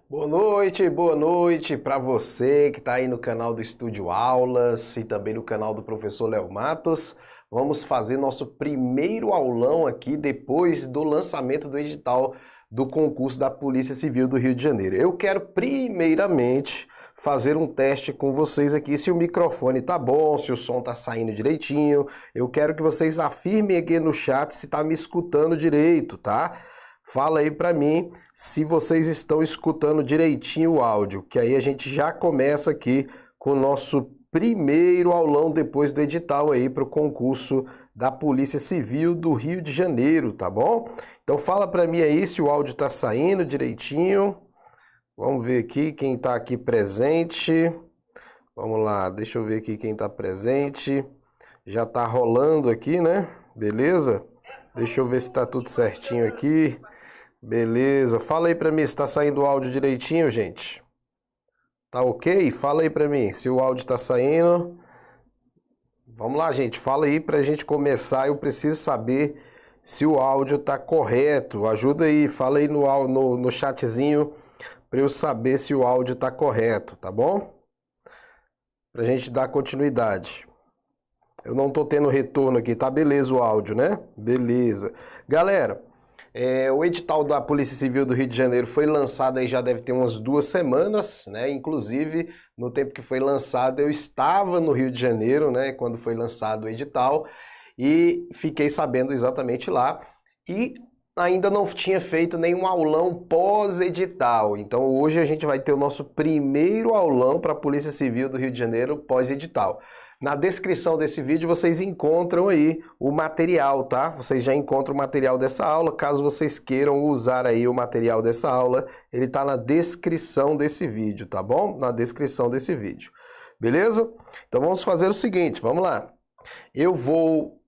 Boa noite para você que está aí no canal do Estúdio Aulas e também no canal do professor Léo Matos. Vamos fazer nosso primeiro aulão aqui depois do lançamento do edital do concurso da Polícia Civil do Rio de Janeiro. Eu quero primeiramente fazer um teste com vocês aqui se o microfone tá bom, se o som tá saindo direitinho. Eu quero que vocês afirmem aqui no chat se tá me escutando direito, tá? Fala aí para mim se vocês estão escutando direitinho o áudio, que aí a gente já começa aqui com o nosso primeiro aulão depois do edital aí para o concurso da Polícia Civil do Rio de Janeiro, tá bom? Então fala para mim aí se o áudio está saindo direitinho. Vamos ver aqui quem está aqui presente. Vamos lá, deixa eu ver aqui quem está presente. Já está rolando aqui, né? Beleza? Deixa eu ver se está tudo certinho aqui. Beleza, fala aí pra mim se tá saindo o áudio direitinho, gente. Tá ok? Fala aí pra mim se o áudio tá saindo. Vamos lá, gente, fala aí pra gente começar. Eu preciso saber se o áudio tá correto. Ajuda aí, fala aí no chatzinho pra eu saber se o áudio tá correto, tá bom? Pra gente dar continuidade. Eu não tô tendo retorno aqui, tá beleza o áudio, né? Beleza. Galera, o edital da Polícia Civil do Rio de Janeiro foi lançado aí já deve ter umas 2 semanas, né? Inclusive, no tempo que foi lançado, eu estava no Rio de Janeiro, né? Quando foi lançado o edital, e fiquei sabendo exatamente lá. E ainda não tinha feito nenhum aulão pós-edital. Então hoje a gente vai ter o nosso primeiro aulão para a Polícia Civil do Rio de Janeiro pós-edital. Na descrição desse vídeo vocês encontram aí o material, tá? Vocês já encontram o material dessa aula. Caso vocês queiram usar aí o material dessa aula, ele tá na descrição desse vídeo, tá bom? Na descrição desse vídeo. Beleza? Então vamos fazer o seguinte, vamos lá. Eu vou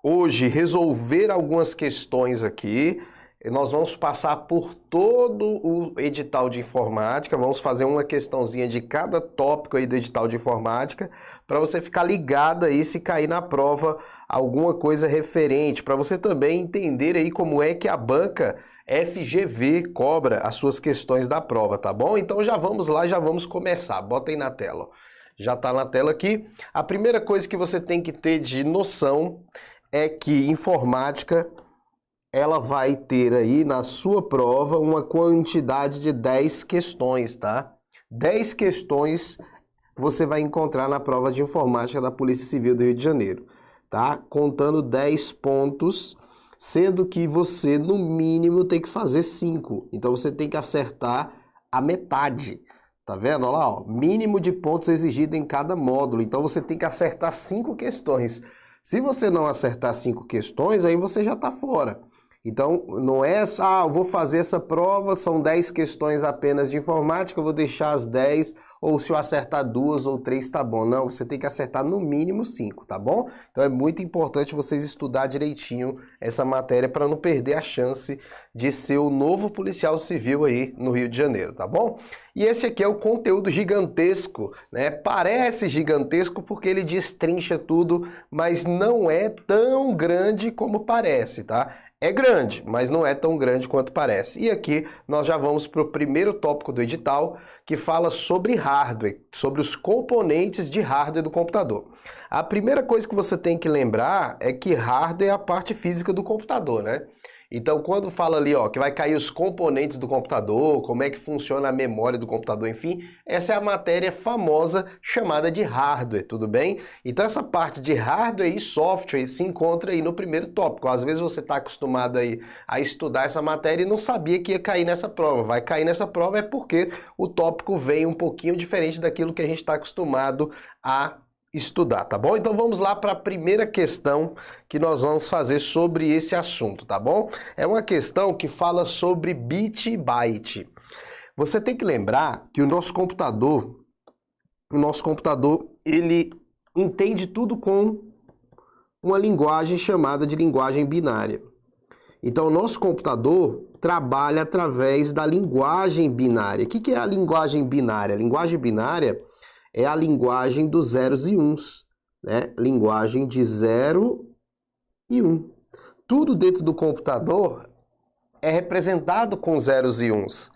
hoje resolver algumas questões aqui. Nós vamos passar por todo o edital de informática, vamos fazer uma questãozinha de cada tópico aí do edital de informática, para você ficar ligado aí se cair na prova alguma coisa referente, para você também entender aí como é que a banca FGV cobra as suas questões da prova, tá bom? Então já vamos lá, já vamos começar. Bota aí na tela. Já está na tela aqui. A primeira coisa que você tem que ter de noção é que informática ela vai ter aí na sua prova uma quantidade de 10 questões, tá? 10 questões você vai encontrar na prova de informática da Polícia Civil do Rio de Janeiro, tá? Contando 10 pontos, sendo que você, no mínimo, tem que fazer 5. Então você tem que acertar a metade. Tá vendo? Olha lá, ó, mínimo de pontos exigido em cada módulo. Então você tem que acertar 5 questões. Se você não acertar 5 questões, aí você já está fora. Então, não é só, eu vou fazer essa prova, são 10 questões apenas de informática, eu vou deixar as 10, ou se eu acertar 2 ou 3, tá bom. Não, você tem que acertar no mínimo 5, tá bom? Então é muito importante vocês estudar direitinho essa matéria para não perder a chance de ser o novo policial civil aí no Rio de Janeiro, tá bom? E esse aqui é o conteúdo gigantesco, né? Parece gigantesco porque ele destrincha tudo, mas não é tão grande como parece, tá? É grande, mas não é tão grande quanto parece. E aqui nós já vamos para o primeiro tópico do edital, que fala sobre hardware, sobre os componentes de hardware do computador. A primeira coisa que você tem que lembrar é que hardware é a parte física do computador, né? Então, quando fala ali, ó, que vai cair os componentes do computador, como é que funciona a memória do computador, enfim, essa é a matéria famosa chamada de hardware, tudo bem? Então, essa parte de hardware e software se encontra aí no primeiro tópico. Às vezes você está acostumado aí a estudar essa matéria e não sabia que ia cair nessa prova. Vai cair nessa prova é porque o tópico vem um pouquinho diferente daquilo que a gente está acostumado a estudar, tá bom? Então vamos lá para a primeira questão que nós vamos fazer sobre esse assunto, tá bom? É uma questão que fala sobre bit e byte. Você tem que lembrar que o nosso computador, ele entende tudo com uma linguagem chamada de linguagem binária. Então o nosso computador trabalha através da linguagem binária. O que é a linguagem binária? A linguagem binária é a linguagem dos zeros e uns, né? Linguagem de 0 e 1. Tudo dentro do computador é representado com zeros e uns.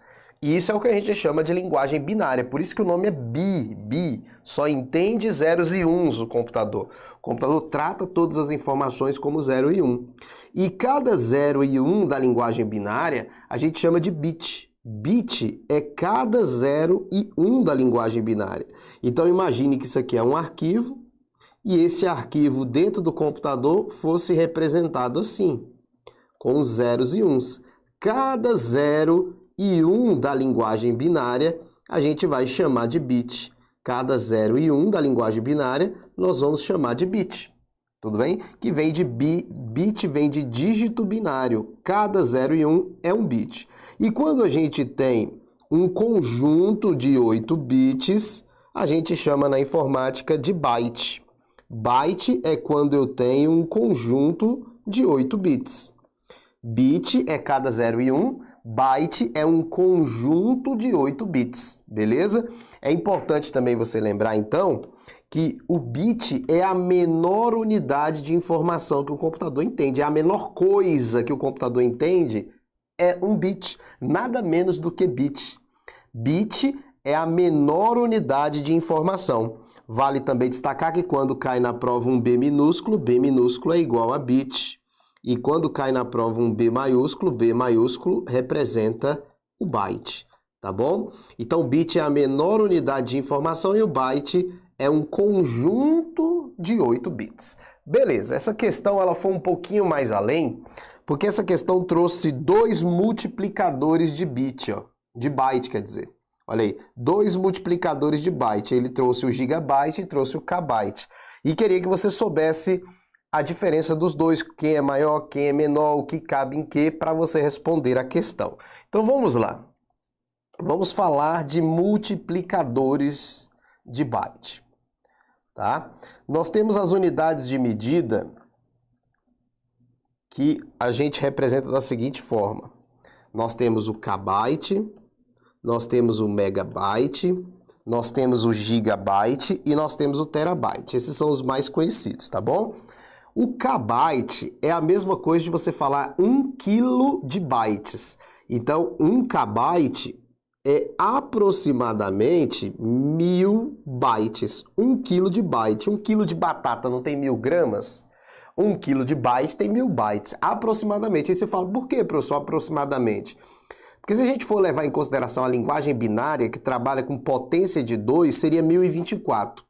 E isso é o que a gente chama de linguagem binária, por isso que o nome é bi, só entende zeros e uns o computador. O computador trata todas as informações como 0 e 1. E cada 0 e 1 da linguagem binária a gente chama de bit. Bit é cada 0 e 1 da linguagem binária. Então imagine que isso aqui é um arquivo e esse arquivo dentro do computador fosse representado assim, com os zeros e uns. Cada 0 e 1 da linguagem binária a gente vai chamar de bit. Cada 0 e 1 da linguagem binária nós vamos chamar de bit. Tudo bem? Que vem de bit, vem de dígito binário. Cada 0 e 1 é um bit. E quando a gente tem um conjunto de 8 bits, a gente chama na informática de byte. Byte é quando eu tenho um conjunto de 8 bits. Bit é cada 0 e 1, byte é um conjunto de 8 bits, beleza? É importante também você lembrar, então, que o bit é a menor unidade de informação que o computador entende. É a menor coisa que o computador entende é um bit, nada menos do que bit. Bit é a menor unidade de informação. Vale também destacar que quando cai na prova um B minúsculo é igual a bit. E quando cai na prova um B maiúsculo representa o byte, tá bom? Então o bit é a menor unidade de informação e o byte é um conjunto de 8 bits. Beleza, essa questão ela foi um pouquinho mais além, porque essa questão trouxe dois multiplicadores de bit, ó, de byte, quer dizer. Olha aí, dois multiplicadores de byte. Ele trouxe o gigabyte e trouxe o kbyte. E queria que você soubesse a diferença dos dois, quem é maior, quem é menor, o que cabe em que, para você responder a questão. Então vamos lá. Vamos falar de multiplicadores de byte. Tá? Nós temos as unidades de medida que a gente representa da seguinte forma. Nós temos o kbyte, nós temos o megabyte, nós temos o gigabyte e nós temos o terabyte. Esses são os mais conhecidos, tá bom? O kbyte é a mesma coisa de você falar 1 quilo de bytes. Então, 1 kbyte é aproximadamente 1000 bytes. 1 quilo de byte. 1 quilo de batata não tem 1000 gramas? 1 quilo de byte tem 1000 bytes, aproximadamente. Aí você fala, por que, professor, aproximadamente? Porque se a gente for levar em consideração a linguagem binária, que trabalha com potência de 2, seria 1024.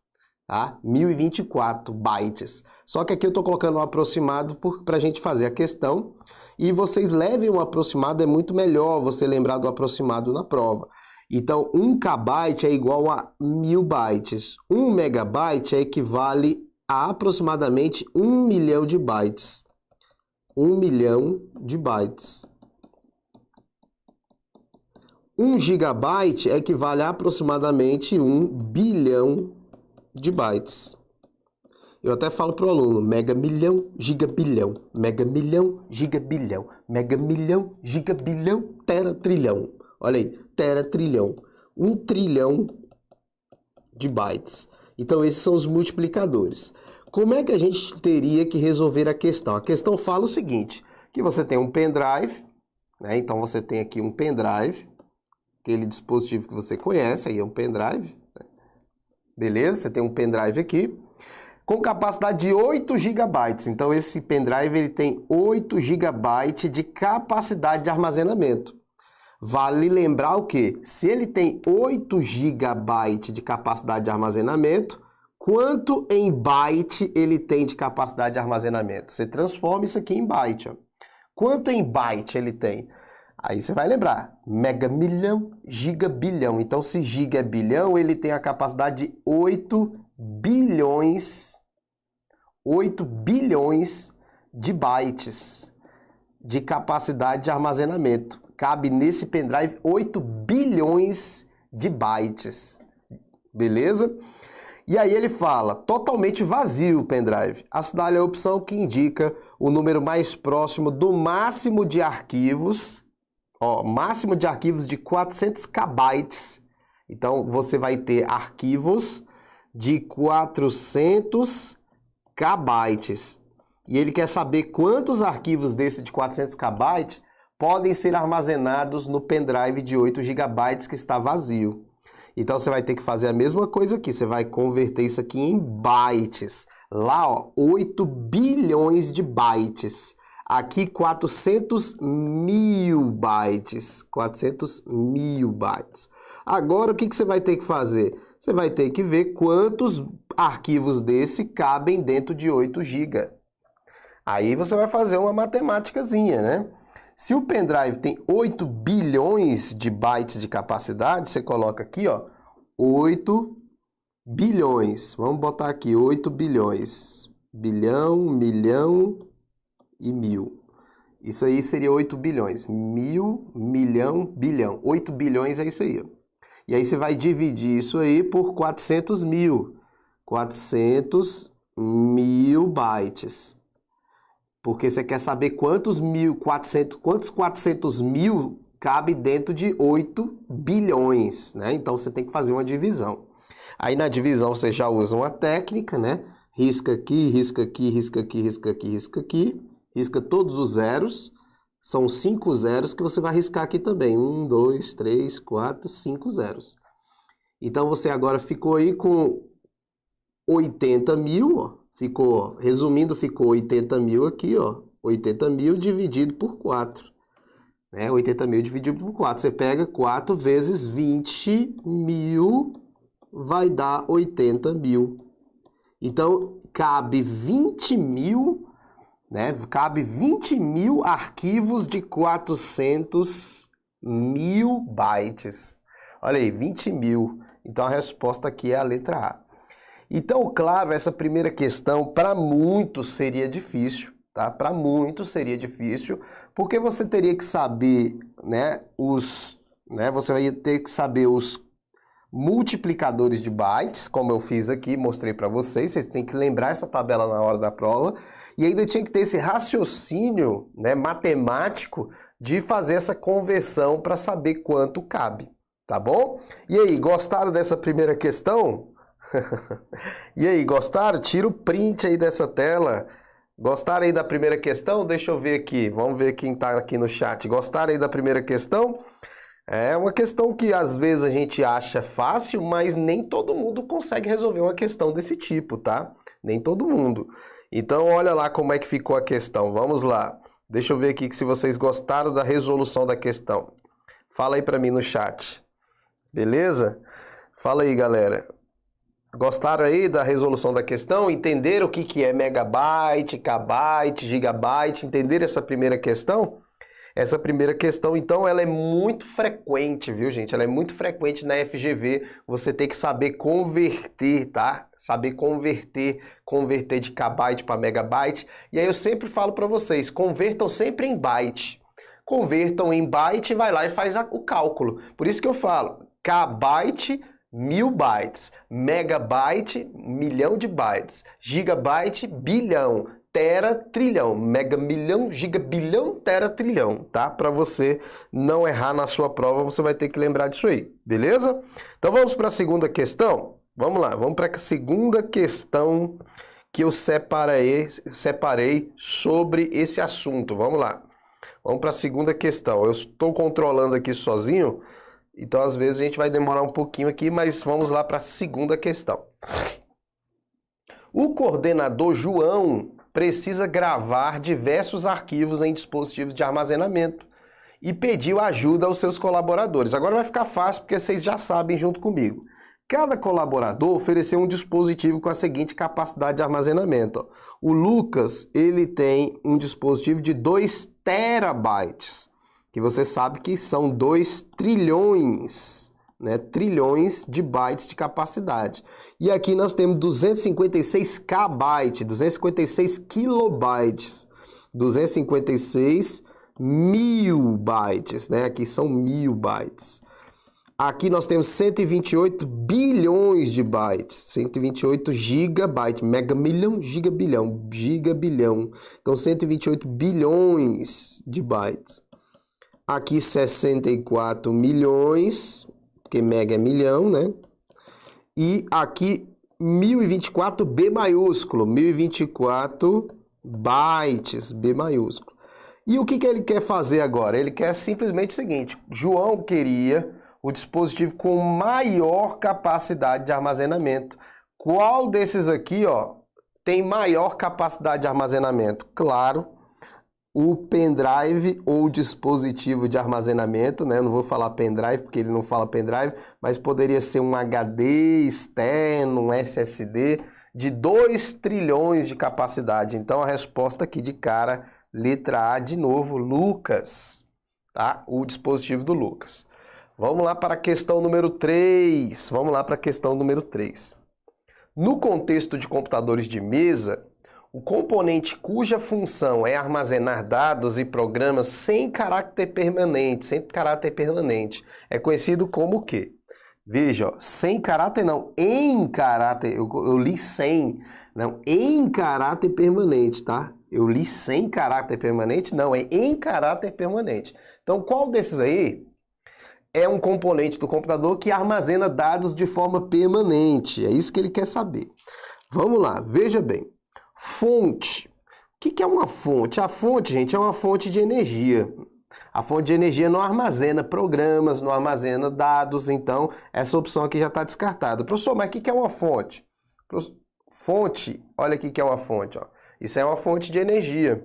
Tá? 1024 bytes. Só que aqui eu estou colocando um aproximado para a gente fazer a questão. E vocês levem um aproximado, é muito melhor você lembrar do aproximado na prova. Então, 1 kbyte é igual a 1000 bytes. 1 megabyte equivale a aproximadamente 1 milhão de bytes. 1 milhão de bytes. 1 gigabyte equivale a aproximadamente 1 bilhão de bytes. Eu até falo para o aluno, mega milhão, gigabilhão, mega milhão, gigabilhão, mega milhão, gigabilhão, teratrilhão. Olha aí, teratrilhão. 1 trilhão de bytes. Então esses são os multiplicadores. Como é que a gente teria que resolver a questão? A questão fala o seguinte, que você tem um pendrive, né? Então você tem aqui um pendrive, aquele dispositivo que você conhece, aí é um pendrive, né? Beleza? Você tem um pendrive aqui, com capacidade de 8 GB. Então esse pendrive ele tem 8 GB de capacidade de armazenamento. Vale lembrar o quê? Se ele tem 8 GB de capacidade de armazenamento, quanto em byte ele tem de capacidade de armazenamento? Você transforma isso aqui em byte. Ó. Quanto em byte ele tem? Aí você vai lembrar, mega milhão, gigabilhão. Então, se giga é bilhão, ele tem a capacidade de 8 bilhões de bytes de capacidade de armazenamento. Cabe nesse pendrive 8 bilhões de bytes. Beleza? E aí ele fala, totalmente vazio o pendrive. Assinale a opção que indica o número mais próximo do máximo de arquivos. Ó, máximo de arquivos de 400 KB. Então, você vai ter arquivos de 400 KB. E ele quer saber quantos arquivos desse de 400 KB podem ser armazenados no pendrive de 8 GB que está vazio. Então você vai ter que fazer a mesma coisa aqui, você vai converter isso aqui em bytes. Lá, ó, 8 bilhões de bytes. Aqui 400 mil bytes. 400 mil bytes. Agora o que você vai ter que fazer? Você vai ter que ver quantos arquivos desse cabem dentro de 8 GB. Aí você vai fazer uma matemáticazinha, né? Se o pendrive tem 8 bilhões de bytes de capacidade, você coloca aqui, ó, 8 bilhões. Vamos botar aqui 8 bilhões. Bilhão, milhão e mil. Isso aí seria 8 bilhões. Mil, milhão, bilhão. 8 bilhões é isso aí, ó. E aí você vai dividir isso aí por 400 mil. 400 mil bytes. Porque você quer saber quantos 400 mil cabe dentro de 8 bilhões, né? Então você tem que fazer uma divisão. Aí na divisão você já usa uma técnica, né? Risca aqui, risca aqui, risca aqui, risca aqui, risca aqui. Risca todos os zeros. São 5 zeros que você vai riscar aqui também. 1, 2, 3, 4, 5 zeros. Então você agora ficou aí com 80 mil, ó. Ficou, resumindo, ficou 80 mil aqui, ó. 80 mil dividido por 4. Né? 80 mil dividido por 4. Você pega 4 vezes 20 mil, vai dar 80 mil. Então, cabe 20 mil, né? Cabe 20 mil arquivos de 400 mil bytes. Olha aí, 20 mil. Então, a resposta aqui é a letra A. Então, claro, essa primeira questão para muitos seria difícil, tá? Para muitos seria difícil, porque você teria que saber, você vai ter que saber os multiplicadores de bytes, como eu fiz aqui, mostrei para vocês têm que lembrar essa tabela na hora da prova, e ainda tinha que ter esse raciocínio, né, matemático de fazer essa conversão para saber quanto cabe, tá bom? E aí, gostaram dessa primeira questão? E aí, gostaram? Tira o print aí dessa tela. Gostaram aí da primeira questão? Deixa eu ver aqui. Vamos ver quem está aqui no chat. Gostaram aí da primeira questão? É uma questão que às vezes a gente acha fácil, mas nem todo mundo consegue resolver uma questão desse tipo, tá? Nem todo mundo. Então, olha lá como é que ficou a questão. Vamos lá. Deixa eu ver aqui se vocês gostaram da resolução da questão. Fala aí para mim no chat. Beleza? Fala aí, galera. Gostaram aí da resolução da questão? Entenderam o que é megabyte, kbyte, gigabyte? Entenderam essa primeira questão? Essa primeira questão, então, ela é muito frequente, viu, gente? Ela é muito frequente na FGV. Você tem que saber converter, tá? Saber converter de kbyte para megabyte. E aí eu sempre falo para vocês, convertam sempre em byte. Convertam em byte, vai lá e faz o cálculo. Por isso que eu falo, kbyte, 1000 bytes, megabyte, milhão de bytes, gigabyte, bilhão, tera, trilhão, mega milhão, gigabilhão, tera, trilhão, tá? Para você não errar na sua prova, você vai ter que lembrar disso aí, beleza? Então vamos para a segunda questão? Vamos lá, vamos para a segunda questão que eu separei sobre esse assunto. Vamos lá. Vamos para a segunda questão. Eu estou controlando aqui sozinho, então, às vezes, a gente vai demorar um pouquinho aqui, mas vamos lá para a segunda questão. O coordenador João precisa gravar diversos arquivos em dispositivos de armazenamento e pediu ajuda aos seus colaboradores. Agora vai ficar fácil, porque vocês já sabem junto comigo. Cada colaborador ofereceu um dispositivo com a seguinte capacidade de armazenamento. Ó. O Lucas, ele tem um dispositivo de 2 terabytes. Que você sabe que são 2 trilhões, né? Trilhões de bytes de capacidade. E aqui nós temos 256 kbytes, 256 kilobytes, 256 mil bytes, né? Aqui são 1000 bytes. Aqui nós temos 128 bilhões de bytes, 128 gigabytes, mega milhão, gigabilhão, gigabilhão. Então 128 bilhões de bytes. Aqui 64 milhões, porque mega é milhão, né? E aqui 1024 B maiúsculo, 1024 bytes, B maiúsculo. E o que que ele quer fazer agora? Ele quer simplesmente o seguinte, João queria o dispositivo com maior capacidade de armazenamento. Qual desses aqui, ó, tem maior capacidade de armazenamento? Claro, o pendrive ou dispositivo de armazenamento, né? Eu não vou falar pendrive porque ele não fala pendrive, mas poderia ser um HD externo, um SSD de 2 trilhões de capacidade. Então a resposta aqui de cara, letra A de novo, Lucas, tá? O dispositivo do Lucas. Vamos lá para a questão número 3. Vamos lá para a questão número 3. No contexto de computadores de mesa, o componente cuja função é armazenar dados e programas sem caráter permanente, é conhecido como o quê? Veja, ó, sem caráter não, em caráter, eu li sem, não, em caráter permanente, tá? Eu li sem caráter permanente, não, é em caráter permanente. Então, qual desses aí é um componente do computador que armazena dados de forma permanente? É isso que ele quer saber. Vamos lá, veja bem. Fonte. O que é uma fonte? A fonte, gente, é uma fonte de energia. A fonte de energia não armazena programas, não armazena dados, então essa opção aqui já está descartada. Professor, mas o que é uma fonte? Fonte, olha aqui que é uma fonte. Ó. Isso é uma fonte de energia.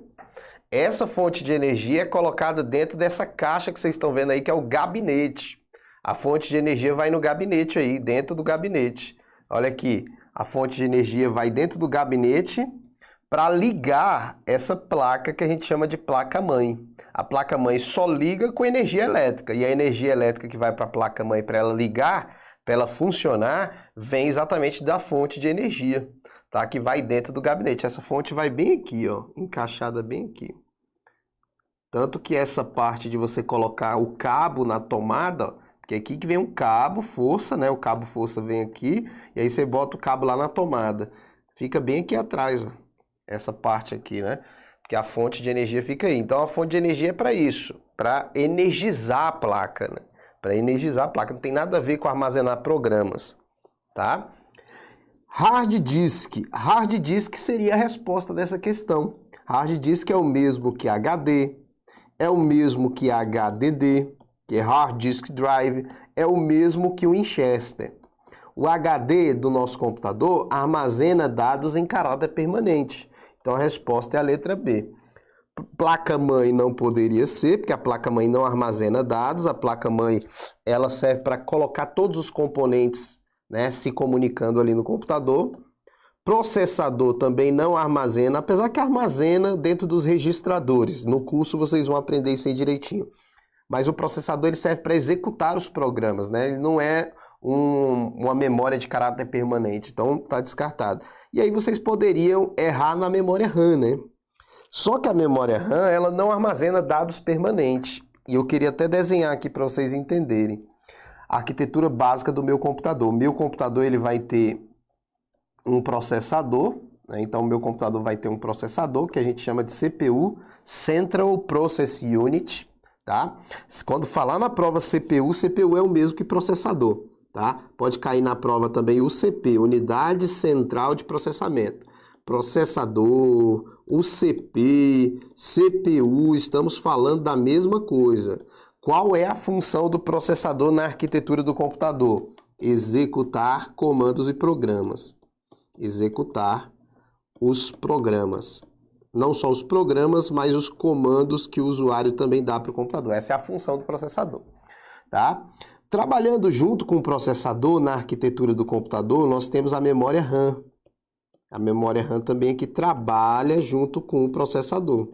Essa fonte de energia é colocada dentro dessa caixa que vocês estão vendo aí, que é o gabinete. A fonte de energia vai no gabinete aí, dentro do gabinete. Olha aqui, a fonte de energia vai dentro do gabinete para ligar essa placa que a gente chama de placa-mãe. A placa-mãe só liga com energia elétrica, e a energia elétrica que vai para a placa-mãe para ela ligar, para ela funcionar, vem exatamente da fonte de energia, tá? Que vai dentro do gabinete. Essa fonte vai bem aqui, ó, encaixada bem aqui. Tanto que essa parte de você colocar o cabo na tomada, ó, porque aqui que vem um cabo força, né? O cabo força vem aqui, e aí você bota o cabo lá na tomada. Fica bem aqui atrás, ó. Essa parte aqui, né? Porque a fonte de energia fica aí. Então a fonte de energia é para isso, para energizar a placa, né? Para energizar a placa, não tem nada a ver com armazenar programas, tá? Hard disk. Hard disk seria a resposta dessa questão. Hard disk é o mesmo que HD, é o mesmo que HDD, que é Hard Disk Drive, é o mesmo que o Winchester. O HD do nosso computador armazena dados em caráter permanente. Então a resposta é a letra B. Placa-mãe não poderia ser, porque a placa-mãe não armazena dados. A placa-mãe ela serve para colocar todos os componentes, né, se comunicando ali no computador. Processador também não armazena, apesar que armazena dentro dos registradores. No curso vocês vão aprender isso aí direitinho. Mas o processador ele serve para executar os programas, né? Ele não é uma memória de caráter permanente, então está descartado. E aí vocês poderiam errar na memória RAM, né? Só que a memória RAM, ela não armazena dados permanentes. E eu queria até desenhar aqui para vocês entenderem a arquitetura básica do meu computador. O meu computador ele vai ter um processador, né? Então o meu computador vai ter um processador que a gente chama de CPU, Central Process Unit, tá? Quando falar na prova CPU, CPU é o mesmo que processador. Tá? Pode cair na prova também UCP, Unidade Central de Processamento. Processador, UCP, CPU, estamos falando da mesma coisa. Qual é a função do processador na arquitetura do computador? Executar comandos e programas. Executar os programas. Não só os programas, mas os comandos que o usuário também dá para o computador. Essa é a função do processador. Tá? Trabalhando junto com o processador na arquitetura do computador, nós temos a memória RAM. A memória RAM também é que trabalha junto com o processador.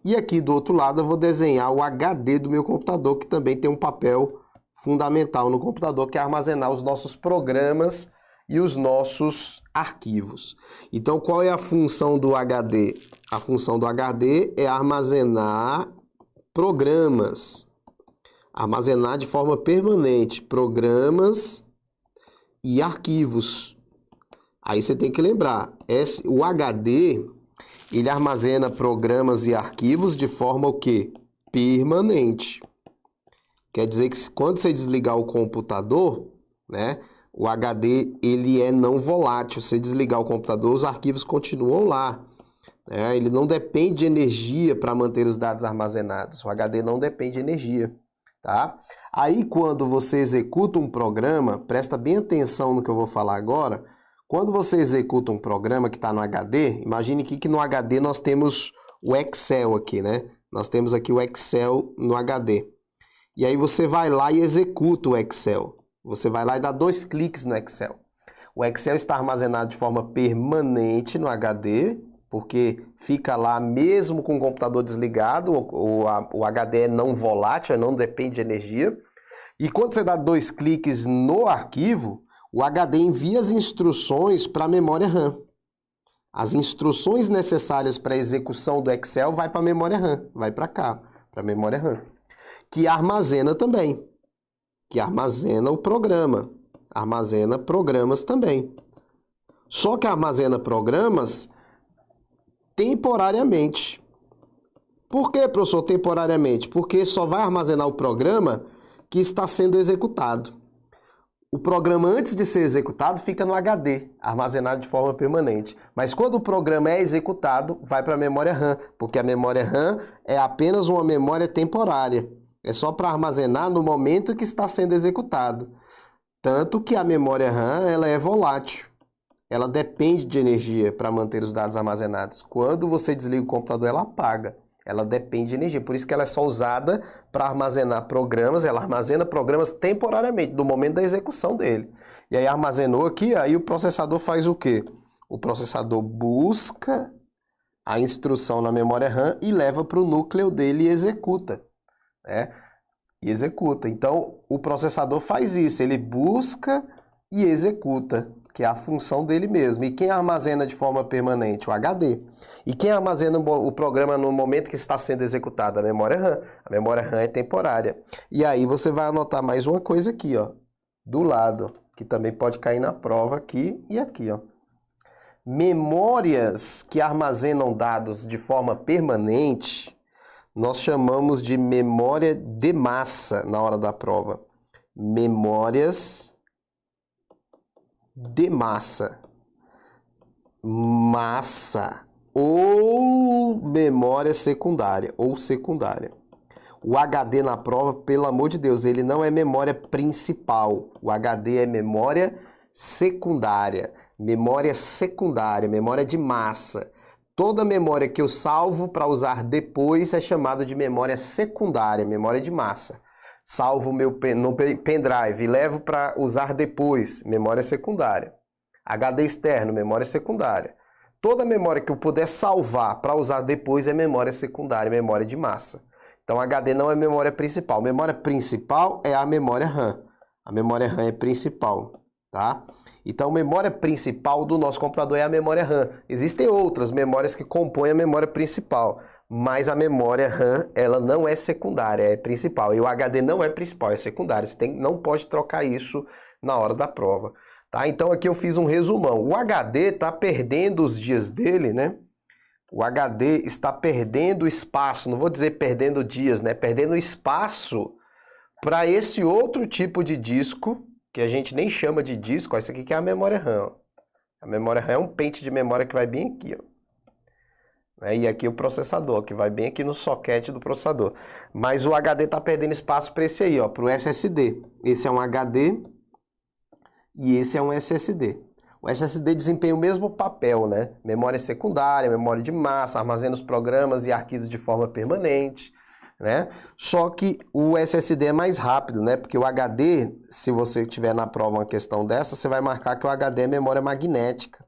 E aqui do outro lado eu vou desenhar o HD do meu computador, que também tem um papel fundamental no computador, que é armazenar os nossos programas e os nossos arquivos. Então, qual é a função do HD? A função do HD é armazenar programas. Armazenar de forma permanente programas e arquivos. Aí você tem que lembrar, o HD, ele armazena programas e arquivos de forma o quê? Permanente. Quer dizer que quando você desligar o computador, né, o HD ele é não volátil. Se você desligar o computador, os arquivos continuam lá. né? Ele não depende de energia para manter os dados armazenados. O HD não depende de energia, tá? Aí, quando você executa um programa, presta bem atenção no que eu vou falar agora. Quando você executa um programa que está no HD, imagine que no HD nós temos o Excel aqui, né? Nós temos aqui o Excel no HD. E aí você vai lá e executa o Excel. Você vai lá e dá 2 cliques no Excel. O Excel está armazenado de forma permanente no HD, porque fica lá mesmo com o computador desligado, o HD é não volátil, não depende de energia. E quando você dá 2 cliques no arquivo, o HD envia as instruções para a memória RAM. As instruções necessárias para a execução do Excel vai para a memória RAM, vai para cá, para a memória RAM. Que armazena também, que armazena o programa, armazena programas também. Só que armazena programas temporariamente. Por que, professor, temporariamente? Porque só vai armazenar o programa que está sendo executado. O programa, antes de ser executado, fica no HD, armazenado de forma permanente. Mas quando o programa é executado, vai para a memória RAM, porque a memória RAM é apenas uma memória temporária. É só para armazenar no momento que está sendo executado. Tanto que a memória RAM ela é volátil. Ela depende de energia para manter os dados armazenados. Quando você desliga o computador, ela apaga. Ela depende de energia. Por isso que ela é só usada para armazenar programas. Ela armazena programas temporariamente, no momento da execução dele. E aí armazenou aqui, aí o processador faz o quê? O processador busca a instrução na memória RAM e leva para o núcleo dele e executa, né? E executa. Então, o processador faz isso. Ele busca e executa, que é a função dele mesmo. E quem armazena de forma permanente? O HD. E quem armazena o programa no momento que está sendo executado? A memória RAM. A memória RAM é temporária. E aí você vai anotar mais uma coisa aqui, ó, do lado, que também pode cair na prova aqui e aqui, ó. Memórias que armazenam dados de forma permanente, nós chamamos de memória de massa na hora da prova. Memórias de massa. Massa. Ou memória secundária. Ou secundária. O HD na prova, pelo amor de Deus, ele não é memória principal. O HD é memória secundária. Memória secundária, memória de massa. Toda memória que eu salvo para usar depois é chamada de memória secundária, memória de massa. Salvo no pendrive e levo para usar depois, memória secundária. HD externo, memória secundária. Toda memória que eu puder salvar para usar depois é memória secundária, memória de massa. Então HD não é memória principal. Memória principal é a memória RAM. A memória RAM é principal, tá? Então, a memória principal do nosso computador é a memória RAM. Existem outras memórias que compõem a memória principal, mas a memória RAM, ela não é secundária, é principal. E o HD não é principal, é secundário. Você não pode trocar isso na hora da prova, tá? Então, aqui eu fiz um resumão. O HD está perdendo os dias dele, né? O HD está perdendo espaço, não vou dizer perdendo dias, né? Perdendo espaço para esse outro tipo de disco, que a gente nem chama de disco, ó, isso aqui que é a memória RAM. Ó. A memória RAM é um pente de memória que vai bem aqui, ó. E aqui o processador, que vai bem aqui no soquete do processador. Mas o HD está perdendo espaço para esse aí, ó, para o SSD. Esse é um HD e esse é um SSD. O SSD desempenha o mesmo papel, né? Memória secundária, memória de massa, armazena os programas e arquivos de forma permanente, né? Só que o SSD é mais rápido, né? Porque o HD, se você tiver na prova uma questão dessa, você vai marcar que o HD é memória magnética,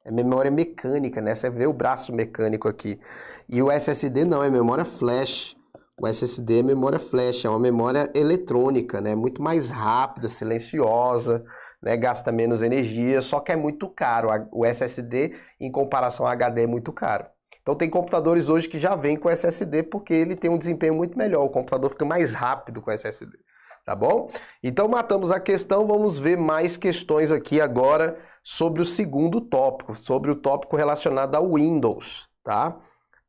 é memória mecânica, né? Você vê o braço mecânico aqui. E o SSD não, é memória flash. O SSD é memória flash, é uma memória eletrônica, né? Muito mais rápida, silenciosa, né? Gasta menos energia, só que é muito caro. O SSD, em comparação ao HD, é muito caro. Então tem computadores hoje que já vêm com SSD porque ele tem um desempenho muito melhor, o computador fica mais rápido com SSD, tá bom? Então matamos a questão, vamos ver mais questões aqui agora sobre o segundo tópico, sobre o tópico relacionado ao Windows, tá?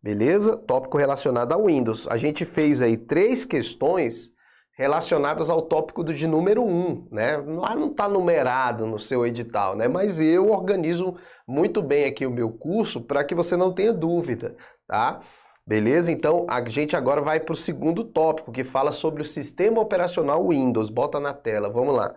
Beleza? Tópico relacionado ao Windows. A gente fez aí 3 questões relacionadas ao tópico de número 1, né? Lá não está numerado no seu edital, né? Mas eu organizo muito bem aqui o meu curso para que você não tenha dúvida, tá? Beleza? Então, a gente agora vai para o segundo tópico, que fala sobre o sistema operacional Windows. Bota na tela, vamos lá.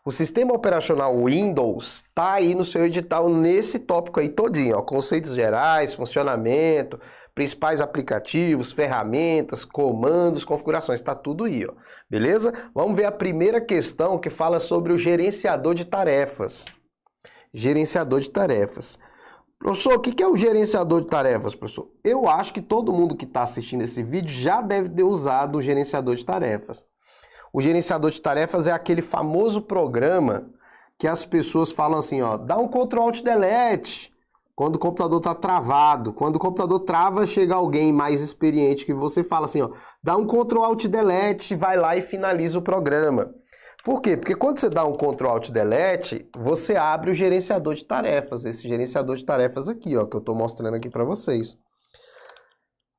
O sistema operacional Windows está aí no seu edital, nesse tópico aí todinho, ó, conceitos gerais, funcionamento, principais aplicativos, ferramentas, comandos, configurações, está tudo aí, ó. Beleza? Vamos ver a primeira questão que fala sobre o gerenciador de tarefas. Gerenciador de tarefas. Professor, o que é o gerenciador de tarefas, professor? Eu acho que todo mundo que está assistindo esse vídeo já deve ter usado o gerenciador de tarefas. O gerenciador de tarefas é aquele famoso programa que as pessoas falam assim, ó, dá um Ctrl Alt Delete quando o computador está travado. Quando o computador trava, chega alguém mais experiente que você fala assim, ó, dá um Ctrl Alt Delete, vai lá e finaliza o programa. Por quê? Porque quando você dá um Ctrl Alt Delete, você abre o gerenciador de tarefas, esse gerenciador de tarefas aqui, ó, que eu estou mostrando aqui para vocês.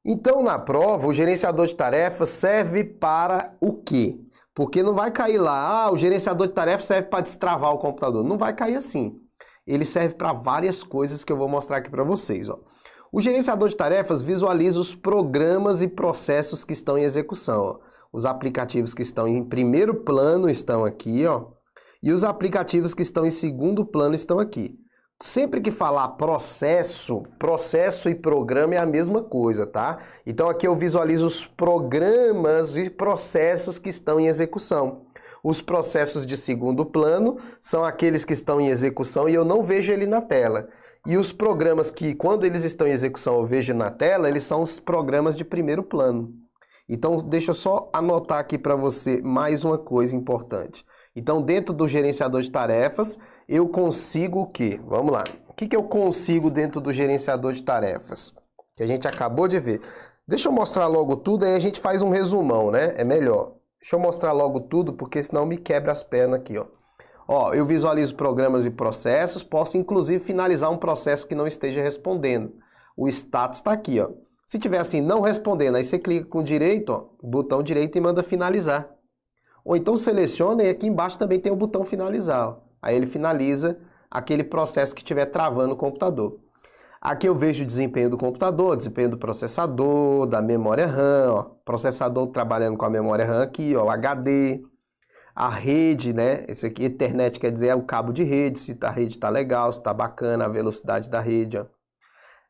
Então, na prova, o gerenciador de tarefas serve para o quê? Porque não vai cair lá, o gerenciador de tarefas serve para destravar o computador. Não vai cair assim. Ele serve para várias coisas que eu vou mostrar aqui para vocês, ó. O gerenciador de tarefas visualiza os programas e processos que estão em execução, ó. Os aplicativos que estão em primeiro plano estão aqui, ó, e os aplicativos que estão em segundo plano estão aqui. Sempre que falar processo, processo e programa é a mesma coisa, tá? Então aqui eu visualizo os programas e processos que estão em execução. Os processos de segundo plano são aqueles que estão em execução e eu não vejo ele na tela. E os programas que, quando eles estão em execução, eu vejo na tela, eles são os programas de primeiro plano. Então, deixa eu só anotar aqui para você mais uma coisa importante. Então, dentro do gerenciador de tarefas, eu consigo o quê? Vamos lá. O que eu consigo dentro do gerenciador de tarefas? Que a gente acabou de ver. Deixa eu mostrar logo tudo, aí a gente faz um resumão, né? É melhor. Deixa eu mostrar logo tudo, porque senão me quebra as pernas aqui, ó. Ó, eu visualizo programas e processos, posso inclusive finalizar um processo que não esteja respondendo. O status está aqui, ó. Se tiver assim, não respondendo, aí você clica com o direito, ó, botão direito e manda finalizar. Ou então seleciona e aqui embaixo também tem o botão finalizar, ó. Aí ele finaliza aquele processo que estiver travando o computador. Aqui eu vejo o desempenho do computador, desempenho do processador, da memória RAM, ó. Processador trabalhando com a memória RAM aqui, ó, o HD. A rede, né? Esse aqui, Ethernet, quer dizer, é o cabo de rede, se a rede está legal, se está bacana, a velocidade da rede, ó.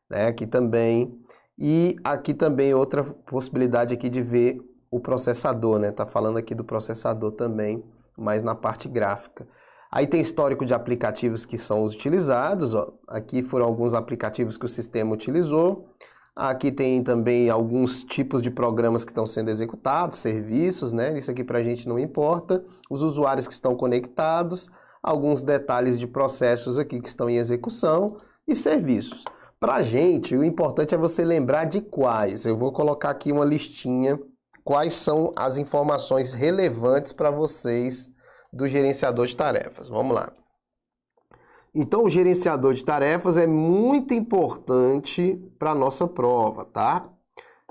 Né? Aqui também. E aqui também outra possibilidade aqui de ver o processador, né? Tá falando aqui do processador também, mas na parte gráfica. Aí tem histórico de aplicativos que são os utilizados, ó. Aqui foram alguns aplicativos que o sistema utilizou. Aqui tem também alguns tipos de programas que estão sendo executados, serviços, né? Isso aqui pra gente não importa. Os usuários que estão conectados, alguns detalhes de processos aqui que estão em execução e serviços. Pra gente, o importante é você lembrar de quais. Eu vou colocar aqui uma listinha, quais são as informações relevantes para vocês do gerenciador de tarefas. Vamos lá. Então, o gerenciador de tarefas é muito importante para a nossa prova, tá?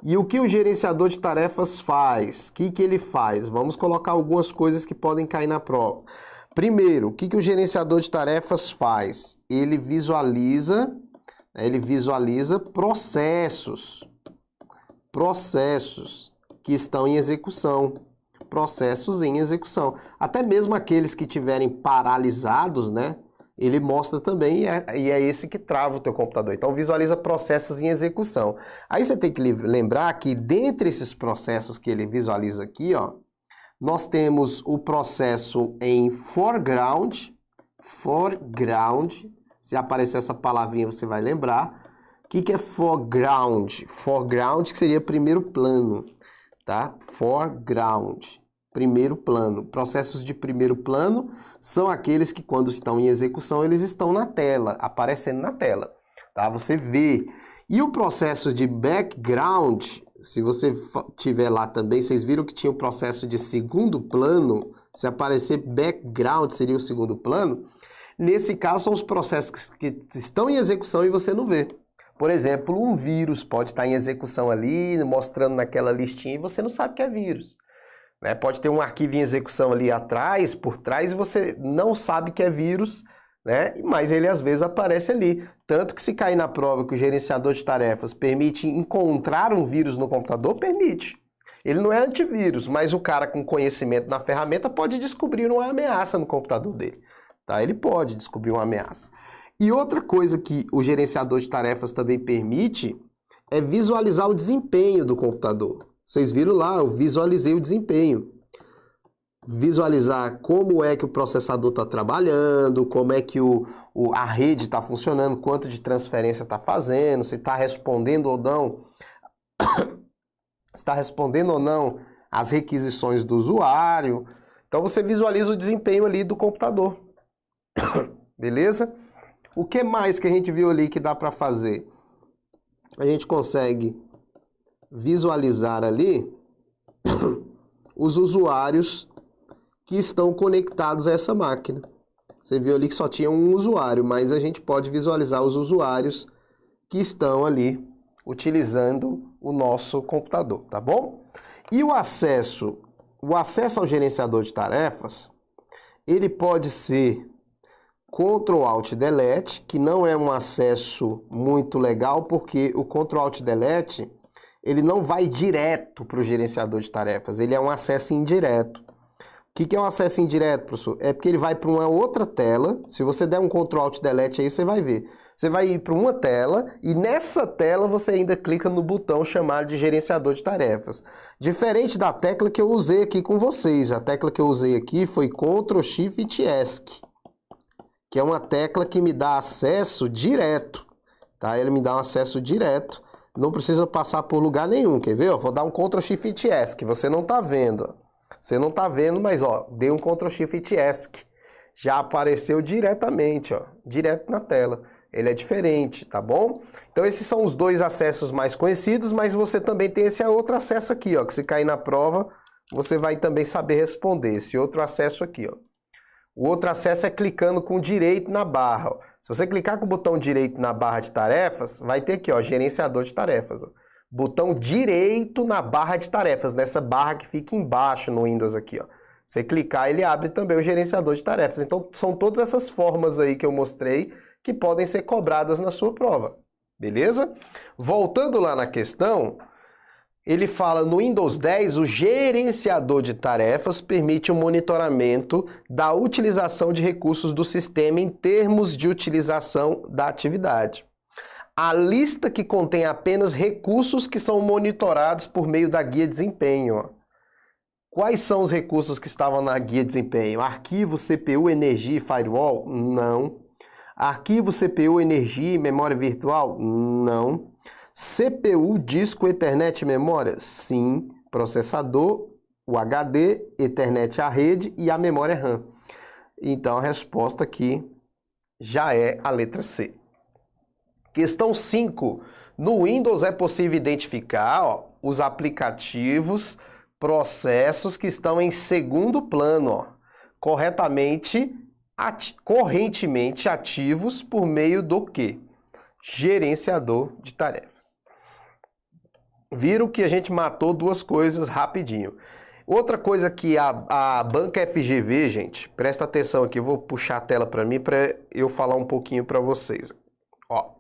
E o que o gerenciador de tarefas faz? O que ele faz? Vamos colocar algumas coisas que podem cair na prova. Primeiro, o que o gerenciador de tarefas faz? Ele visualiza processos que estão em execução. Processos em execução. Até mesmo aqueles que estiverem paralisados, né? Ele mostra também e é esse que trava o teu computador. Então, visualiza processos em execução. Aí você tem que lembrar que dentre esses processos que ele visualiza aqui, ó, nós temos o processo em foreground, se aparecer essa palavrinha você vai lembrar. O que é foreground? Foreground que seria primeiro plano, tá? Foreground. Primeiro plano. Processos de primeiro plano são aqueles que, quando estão em execução, eles estão na tela, aparecendo na tela, tá? Você vê. E o processo de background, se você tiver lá também, vocês viram que tinha o processo de segundo plano, se aparecer background seria o segundo plano. Nesse caso, são os processos que estão em execução e você não vê. Por exemplo, um vírus pode estar em execução ali, mostrando naquela listinha, e você não sabe que é vírus. né? Pode ter um arquivo em execução ali atrás, por trás, e você não sabe que é vírus, né? Mas ele às vezes aparece ali. Tanto que se cair na prova que o gerenciador de tarefas permite encontrar um vírus no computador, permite. Ele não é antivírus, mas o cara com conhecimento na ferramenta pode descobrir uma ameaça no computador dele. Tá? Ele pode descobrir uma ameaça. E outra coisa que o gerenciador de tarefas também permite é visualizar o desempenho do computador. Vocês viram lá, eu visualizei o desempenho. Visualizar como é que o processador está trabalhando, como é que a rede está funcionando, quanto de transferência está fazendo, se está respondendo ou não, está respondendo ou não as requisições do usuário. Então você visualiza o desempenho ali do computador. Beleza? O que mais que a gente viu ali que dá para fazer? A gente consegue visualizar ali os usuários que estão conectados a essa máquina. Você viu ali que só tinha um usuário, mas a gente pode visualizar os usuários que estão ali utilizando o nosso computador, tá bom? E o acesso ao gerenciador de tarefas, ele pode ser Ctrl Alt Delete, que não é um acesso muito legal, porque o Ctrl Alt Delete, ele não vai direto para o gerenciador de tarefas, ele é um acesso indireto. O que é um acesso indireto, professor? É porque ele vai para uma outra tela. Se você der um Ctrl Alt Delete aí, você vai ver. Você vai ir para uma tela e nessa tela você ainda clica no botão chamado de gerenciador de tarefas. Diferente da tecla que eu usei aqui com vocês. A tecla que eu usei aqui foi Ctrl Shift ESC, que é uma tecla que me dá acesso direto. Tá? Ele me dá um acesso direto. Não precisa passar por lugar nenhum. Quer ver? Eu vou dar um Ctrl Shift ESC, que você não está vendo. Você não está vendo, mas ó, dei um Ctrl Shift ESC. Já apareceu diretamente, ó, direto na tela. Ele é diferente, tá bom? Então esses são os dois acessos mais conhecidos, mas você também tem esse outro acesso aqui, ó, que se cair na prova, você vai também saber responder. Esse outro acesso aqui, ó. O outro acesso é clicando com direito na barra, ó. Se você clicar com o botão direito na barra de tarefas, vai ter aqui, ó, gerenciador de tarefas, ó. Botão direito na barra de tarefas, nessa barra que fica embaixo no Windows aqui, ó. Você clicar, ele abre também o gerenciador de tarefas. Então, são todas essas formas aí que eu mostrei que podem ser cobradas na sua prova. Beleza? Voltando lá na questão, ele fala no Windows 10, o gerenciador de tarefas permite o monitoramento da utilização de recursos do sistema em termos de utilização da atividade. A lista que contém apenas recursos que são monitorados por meio da guia de desempenho. Ó. Quais são os recursos que estavam na guia de desempenho? Arquivo, CPU, energia e firewall? Não. Arquivo, CPU, energia e memória virtual? Não. CPU, disco, Ethernet e memória? Sim. Processador, o HD, Ethernet à rede e a memória RAM. Então a resposta aqui já é a letra C. Questão 5. No Windows é possível identificar, ó, os aplicativos, processos que estão em segundo plano, ó, correntemente ativos por meio do quê? Gerenciador de tarefas. Viram que a gente matou duas coisas rapidinho. Outra coisa que a banca FGV, gente, presta atenção aqui, eu vou puxar a tela para mim para eu falar um pouquinho para vocês. Ó.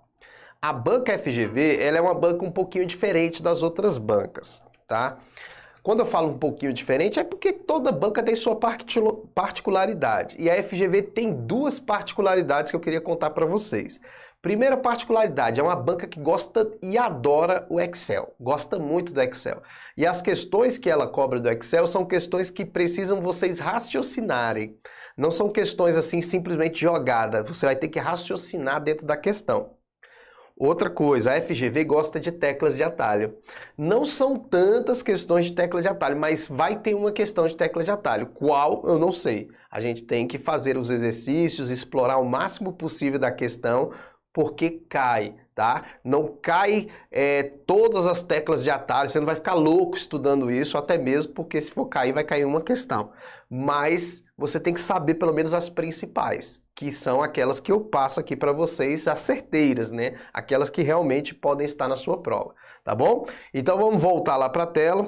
A banca FGV, ela é uma banca um pouquinho diferente das outras bancas, tá? Quando eu falo um pouquinho diferente, é porque toda banca tem sua particularidade. E a FGV tem duas particularidades que eu queria contar para vocês. Primeira particularidade, é uma banca que gosta e adora o Excel. Gosta muito do Excel. E as questões que ela cobra do Excel são questões que precisam vocês raciocinarem. Não são questões assim simplesmente jogadas. Você vai ter que raciocinar dentro da questão. Outra coisa, a FGV gosta de teclas de atalho. Não são tantas questões de tecla de atalho, mas vai ter uma questão de tecla de atalho. Qual? Eu não sei. A gente tem que fazer os exercícios, explorar o máximo possível da questão, porque cai, tá? Não cai todas as teclas de atalho, você não vai ficar louco estudando isso, até mesmo porque se for cair, vai cair uma questão. Mas você tem que saber pelo menos as principais, que são aquelas que eu passo aqui para vocês, as certeiras, né? Aquelas que realmente podem estar na sua prova, tá bom? Então vamos voltar lá para a tela.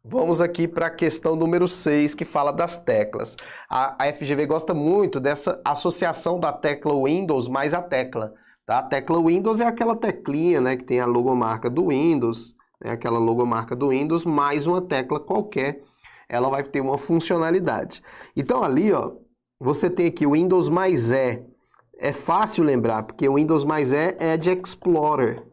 Vamos aqui para a questão número 6, que fala das teclas. A FGV gosta muito dessa associação da tecla Windows mais a tecla. Tá? A tecla Windows é aquela teclinha, né, que tem a logomarca do Windows, né, aquela logomarca do Windows, mais uma tecla qualquer, ela vai ter uma funcionalidade. Então ali, ó, você tem aqui o Windows mais E. É fácil lembrar, porque o Windows mais E é de Explorer.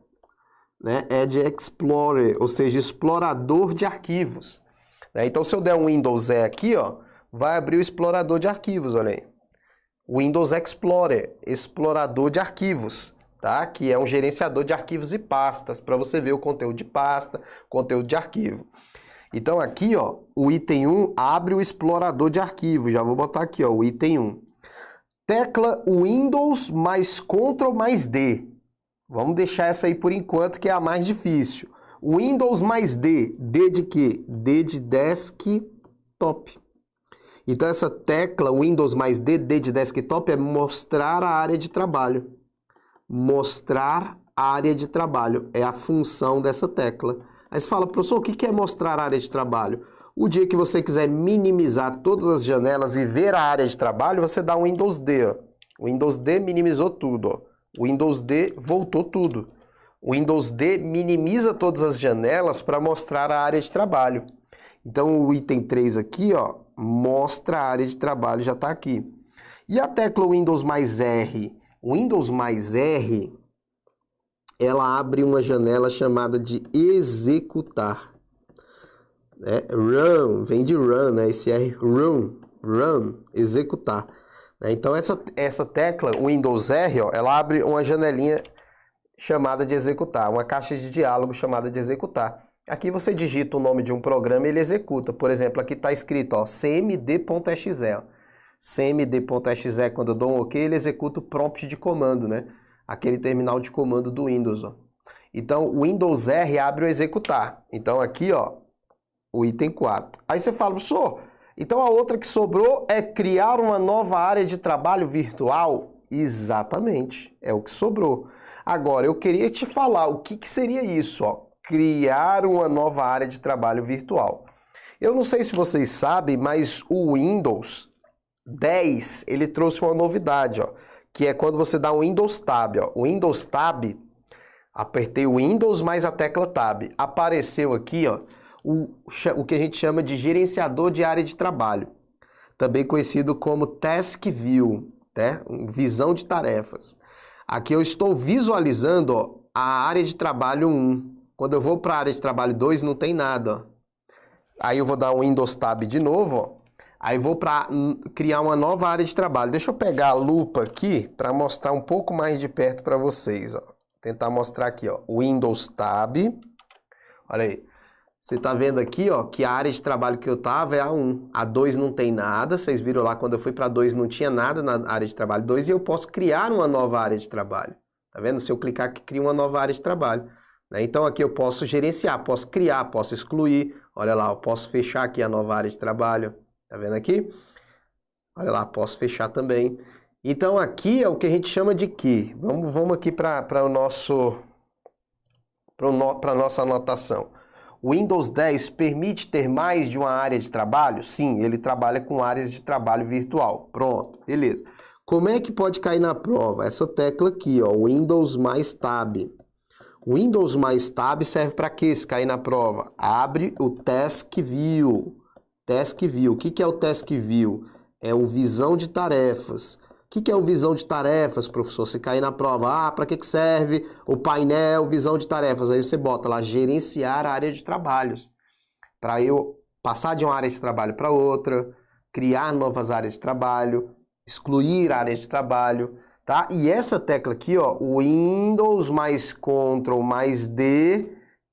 Né? Edge Explorer, ou seja, explorador de arquivos. Né? Então, se eu der um Windows E aqui, ó, vai abrir o explorador de arquivos, olha aí. Windows Explorer, explorador de arquivos, tá? Que é um gerenciador de arquivos e pastas, para você ver o conteúdo de pasta, conteúdo de arquivo. Então, aqui, ó, o item 1 abre o explorador de arquivos. Já vou botar aqui, ó, o item 1. Tecla Windows mais Ctrl mais D. Vamos deixar essa aí por enquanto, que é a mais difícil. Windows mais D. D de quê? D de desktop. Então, essa tecla Windows mais D, D de desktop, é mostrar a área de trabalho. Mostrar a área de trabalho. É a função dessa tecla. Aí você fala, professor, o que é mostrar a área de trabalho? O dia que você quiser minimizar todas as janelas e ver a área de trabalho, você dá um Windows D. Ó. O Windows D minimizou tudo, ó. O Windows D voltou tudo. O Windows D minimiza todas as janelas para mostrar a área de trabalho. Então, o item 3 aqui, ó, mostra a área de trabalho, já está aqui. E a tecla Windows mais R? Windows mais R, ela abre uma janela chamada de executar. Né? Run, vem de run, né? Esse R, run, executar. Então, essa tecla, Windows R, ó, ela abre uma janelinha chamada de executar, uma caixa de diálogo chamada de executar. Aqui você digita o nome de um programa e ele executa. Por exemplo, aqui está escrito ó, cmd.exe. Cmd.exe, quando eu dou um OK, ele executa o prompt de comando, né? Aquele terminal de comando do Windows. Ó. Então, o Windows R abre o executar. Então, aqui, ó, o item 4. Aí você fala, professor, então a outra que sobrou é criar uma nova área de trabalho virtual? Exatamente, é o que sobrou. Agora, eu queria te falar o que seria isso, ó, criar uma nova área de trabalho virtual. Eu não sei se vocês sabem, mas o Windows 10, ele trouxe uma novidade, ó, que é quando você dá um Windows Tab. Ó. O Windows Tab, apertei o Windows mais a tecla Tab, apareceu aqui, ó, o que a gente chama de gerenciador de área de trabalho, também conhecido como Task View, né? Visão de tarefas. Aqui eu estou visualizando ó, a área de trabalho 1. Quando eu vou para a área de trabalho 2, não tem nada. Ó. Aí eu vou dar um Windows Tab de novo, ó. Aí vou para criar uma nova área de trabalho. Deixa eu pegar a lupa aqui para mostrar um pouco mais de perto para vocês. Ó. Tentar mostrar aqui, ó, Windows Tab. Olha aí. Você está vendo aqui, ó, que a área de trabalho que eu estava é a 1. A 2 não tem nada. Vocês viram lá, quando eu fui para 2 não tinha nada na área de trabalho 2 e eu posso criar uma nova área de trabalho. Tá vendo? Se eu clicar aqui, cria uma nova área de trabalho. Né? Então aqui eu posso gerenciar, posso criar, posso excluir. Olha lá, eu posso fechar aqui a nova área de trabalho. Tá vendo aqui? Olha lá, posso fechar também. Então aqui é o que a gente chama de quê? Vamos aqui para a nossa anotação. O Windows 10 permite ter mais de uma área de trabalho? Sim, ele trabalha com áreas de trabalho virtual. Pronto, beleza. Como é que pode cair na prova? Essa tecla aqui, ó, Windows mais Tab. O Windows mais Tab serve para quê se cair na prova? Abre o Task View. Task View. O que é o Task View? É o visão de tarefas. O que é o visão de tarefas, professor? Se cair na prova, para que serve o painel visão de tarefas? Aí você bota lá, gerenciar a área de trabalhos. Para eu passar de uma área de trabalho para outra, criar novas áreas de trabalho, excluir áreas de trabalho, tá? E essa tecla aqui, ó, Windows mais Ctrl mais D,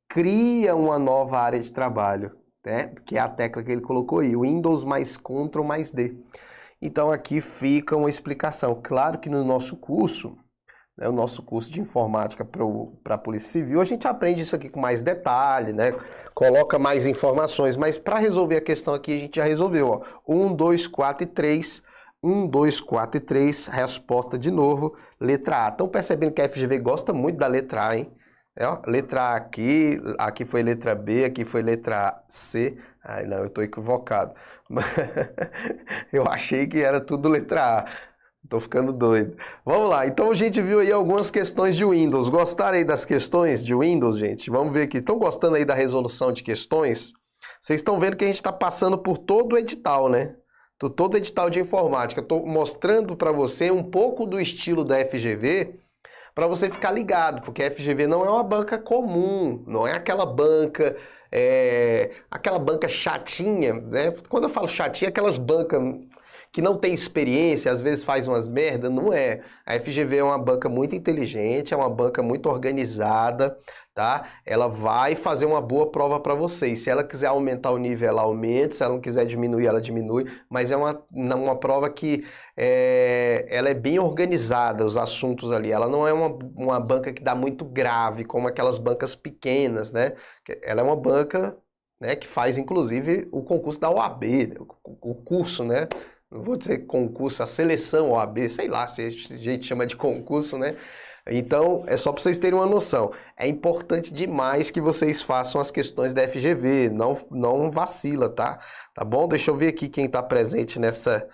cria uma nova área de trabalho, né? Que é a tecla que ele colocou aí, Windows mais Ctrl mais D. Então aqui fica uma explicação. Claro que no nosso curso, né, o nosso curso de informática para a Polícia Civil, a gente aprende isso aqui com mais detalhe, né? Coloca mais informações, mas para resolver a questão aqui a gente já resolveu. Ó. 1, 2, 4 e 3. 1, 2, 4 e 3, resposta de novo, letra A. Estão percebendo que a FGV gosta muito da letra A, hein? É, ó, letra A aqui, aqui foi letra B, aqui foi letra C. Ai, não, eu tô equivocado. Eu achei que era tudo letra A. Tô ficando doido. Vamos lá, então a gente viu aí algumas questões de Windows. Gostaram aí das questões de Windows, gente? Vamos ver aqui. Estão gostando aí da resolução de questões? Vocês estão vendo que a gente está passando por todo o edital, né? Todo o edital de informática. Estou mostrando para você um pouco do estilo da FGV, para você ficar ligado, porque a FGV não é uma banca comum, não é aquela banca chatinha, né? Quando eu falo chatinha, aquelas bancas que não tem experiência, às vezes faz umas merda, não é. A FGV é uma banca muito inteligente, é uma banca muito organizada, tá? Ela vai fazer uma boa prova para vocês. Se ela quiser aumentar o nível, ela aumenta, se ela não quiser diminuir, ela diminui, mas é uma prova que ela é bem organizada, os assuntos ali. Ela não é uma banca que dá muito grave, como aquelas bancas pequenas, né? Ela é uma banca, né, que faz, inclusive, o concurso da OAB, o curso, né? Não vou dizer concurso, a seleção OAB, sei lá se a gente chama de concurso, né? Então, é só para vocês terem uma noção. É importante demais que vocês façam as questões da FGV, não vacila, tá? Tá bom? Deixa eu ver aqui quem está presente nessa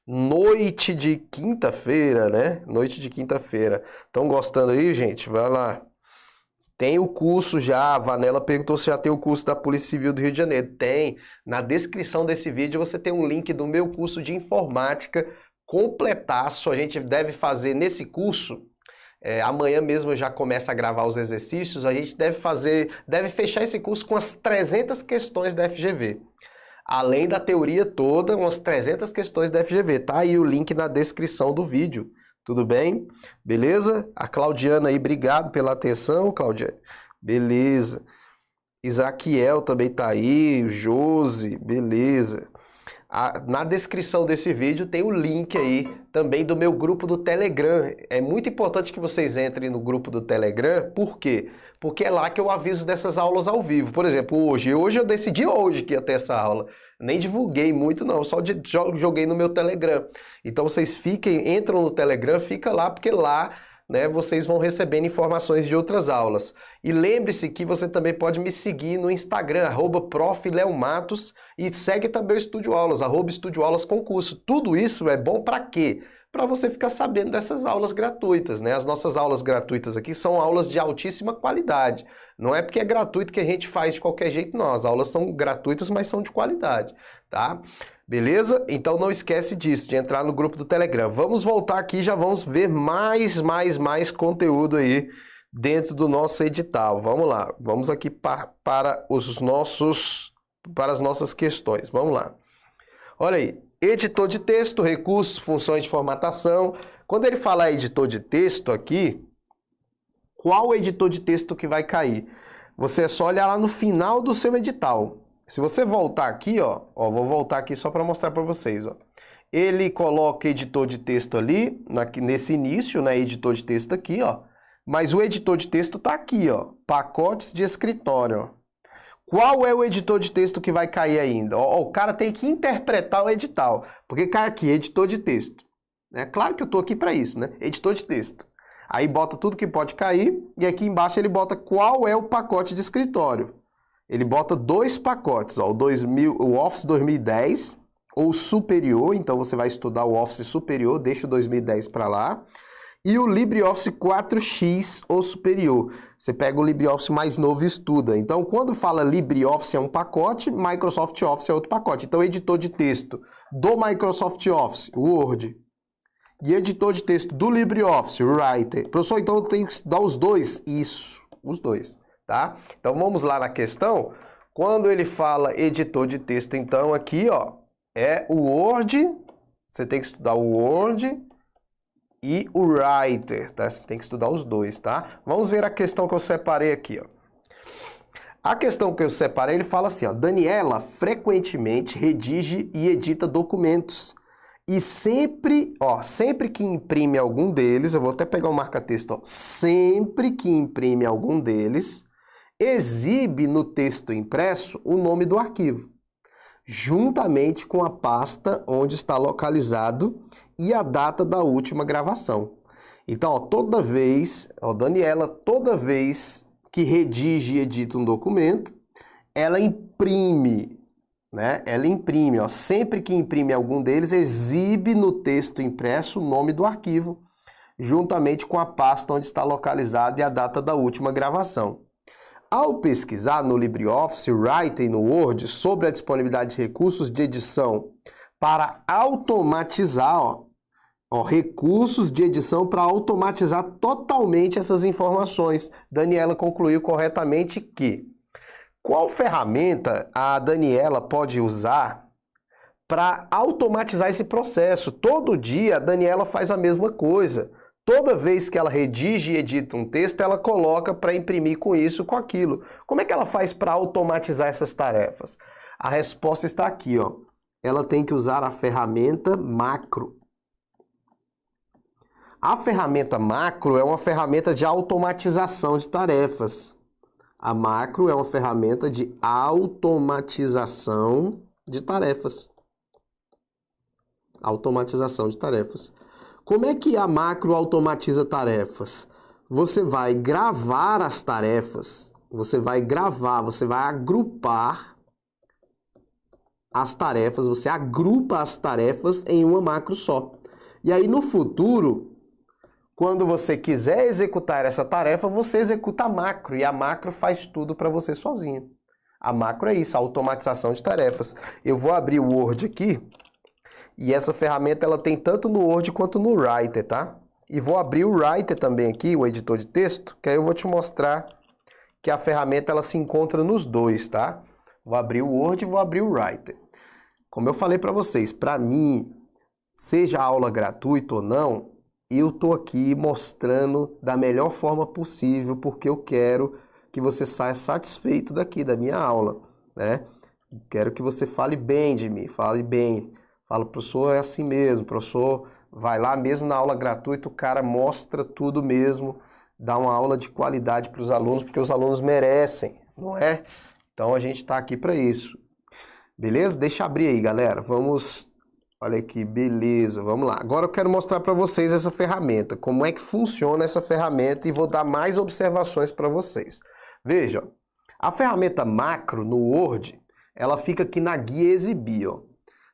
noite de quinta-feira, né? Noite de quinta-feira. Estão gostando aí, gente? Vai lá. Tem o curso já, a Vanella perguntou se já tem o curso da Polícia Civil do Rio de Janeiro. Tem. Na descrição desse vídeo você tem um link do meu curso de informática completaço. A gente deve fazer nesse curso, amanhã mesmo eu já começo a gravar os exercícios, a gente deve fechar esse curso com as 300 questões da FGV. Além da teoria toda, umas 300 questões da FGV. Tá aí o link na descrição do vídeo. Tudo bem? Beleza? A Claudiana aí, obrigado pela atenção, Claudiana. Beleza. Isaquiel também tá aí, o Josi, beleza. Na descrição desse vídeo tem o link aí também do meu grupo do Telegram. É muito importante que vocês entrem no grupo do Telegram, por quê? Porque é lá que eu aviso dessas aulas ao vivo. Por exemplo, hoje eu decidi hoje que ia ter essa aula. Nem divulguei muito não, só joguei no meu Telegram. Então vocês entram no Telegram, fica lá, porque lá, né, vocês vão recebendo informações de outras aulas. E lembre-se que você também pode me seguir no Instagram, @profleomatos, e segue também o Estúdio Aulas, @Estúdio Aulas Concurso. Tudo isso é bom para quê? Para você ficar sabendo dessas aulas gratuitas, né? As nossas aulas gratuitas aqui são aulas de altíssima qualidade. Não é porque é gratuito que a gente faz de qualquer jeito, não. As aulas são gratuitas, mas são de qualidade, tá? Beleza? Então não esquece disso, de entrar no grupo do Telegram. Vamos voltar aqui e já vamos ver mais conteúdo aí dentro do nosso edital. Vamos lá, vamos aqui para as nossas questões. Vamos lá. Olha aí, editor de texto, recursos, funções de formatação. Quando ele falar editor de texto aqui, qual editor de texto que vai cair? Você é só olhar lá no final do seu edital. Se você voltar aqui, ó, vou voltar aqui só para mostrar para vocês, ó. Ele coloca editor de texto ali, nesse início, né, editor de texto aqui, ó. Mas o editor de texto tá aqui, ó, pacotes de escritório, ó. Qual é o editor de texto que vai cair ainda? Ó, o cara tem que interpretar o edital, porque cai aqui, editor de texto. É claro que eu tô aqui para isso, né? Editor de texto. Aí bota tudo que pode cair e aqui embaixo ele bota qual é o pacote de escritório. Ele bota 2 pacotes, ó, o Office 2010 ou superior, então você vai estudar o Office superior, deixa o 2010 para lá, e o LibreOffice 4X ou superior. Você pega o LibreOffice mais novo e estuda. Então, quando fala LibreOffice é um pacote, Microsoft Office é outro pacote. Então, editor de texto do Microsoft Office, Word, e editor de texto do LibreOffice, Writer. Professor, então eu tenho que estudar os dois? Isso, os dois, tá? Então vamos lá na questão. Quando ele fala editor de texto, então aqui, ó, é o Word, você tem que estudar o Word e o Writer, tá? Você tem que estudar os dois, tá? Vamos ver a questão que eu separei aqui, ó. A questão que eu separei, ele fala assim, ó, Daniela frequentemente redige e edita documentos. E sempre que imprime algum deles, eu vou até pegar o marca-texto, ó, sempre que imprime algum deles, exibe no texto impresso o nome do arquivo, juntamente com a pasta onde está localizado e a data da última gravação. Então, ó, Daniela, toda vez que redige e edita um documento, ela imprime, né? Ela imprime, ó, sempre que imprime algum deles, exibe no texto impresso o nome do arquivo, juntamente com a pasta onde está localizado e a data da última gravação. Ao pesquisar no LibreOffice Writer e no Word sobre a disponibilidade de recursos de edição para automatizar, recursos de edição para automatizar totalmente essas informações, Daniela concluiu corretamente que qual ferramenta a Daniela pode usar para automatizar esse processo? Todo dia a Daniela faz a mesma coisa. Toda vez que ela redige e edita um texto, ela coloca para imprimir com isso, com aquilo. Como é que ela faz para automatizar essas tarefas? A resposta está aqui, ó. Ela tem que usar a ferramenta macro. A ferramenta macro é uma ferramenta de automatização de tarefas. A macro é uma ferramenta de automatização de tarefas. Automatização de tarefas. Como é que a macro automatiza tarefas? Você vai gravar as tarefas, você vai agrupar as tarefas, você agrupa as tarefas em uma macro só. E aí no futuro, quando você quiser executar essa tarefa, você executa a macro, e a macro faz tudo para você sozinho. A macro é isso, a automatização de tarefas. Eu vou abrir o Word aqui, e essa ferramenta ela tem tanto no Word quanto no Writer, tá? E vou abrir o Writer também aqui, o editor de texto, que aí eu vou te mostrar que a ferramenta ela se encontra nos dois, tá? Vou abrir o Word e vou abrir o Writer. Como eu falei para vocês, para mim, seja a aula gratuita ou não, eu tô aqui mostrando da melhor forma possível, porque eu quero que você saia satisfeito daqui, da minha aula, né? Quero que você fale bem de mim, fale bem. Fala, professor, é assim mesmo, professor, vai lá mesmo na aula gratuita, o cara mostra tudo mesmo, dá uma aula de qualidade para os alunos, porque os alunos merecem, não é? Então a gente está aqui para isso. Beleza? Deixa eu abrir aí, galera. Vamos, olha aqui, beleza, vamos lá. Agora eu quero mostrar para vocês essa ferramenta, como é que funciona essa ferramenta e vou dar mais observações para vocês. Veja, a ferramenta macro no Word, ela fica aqui na guia exibir, ó.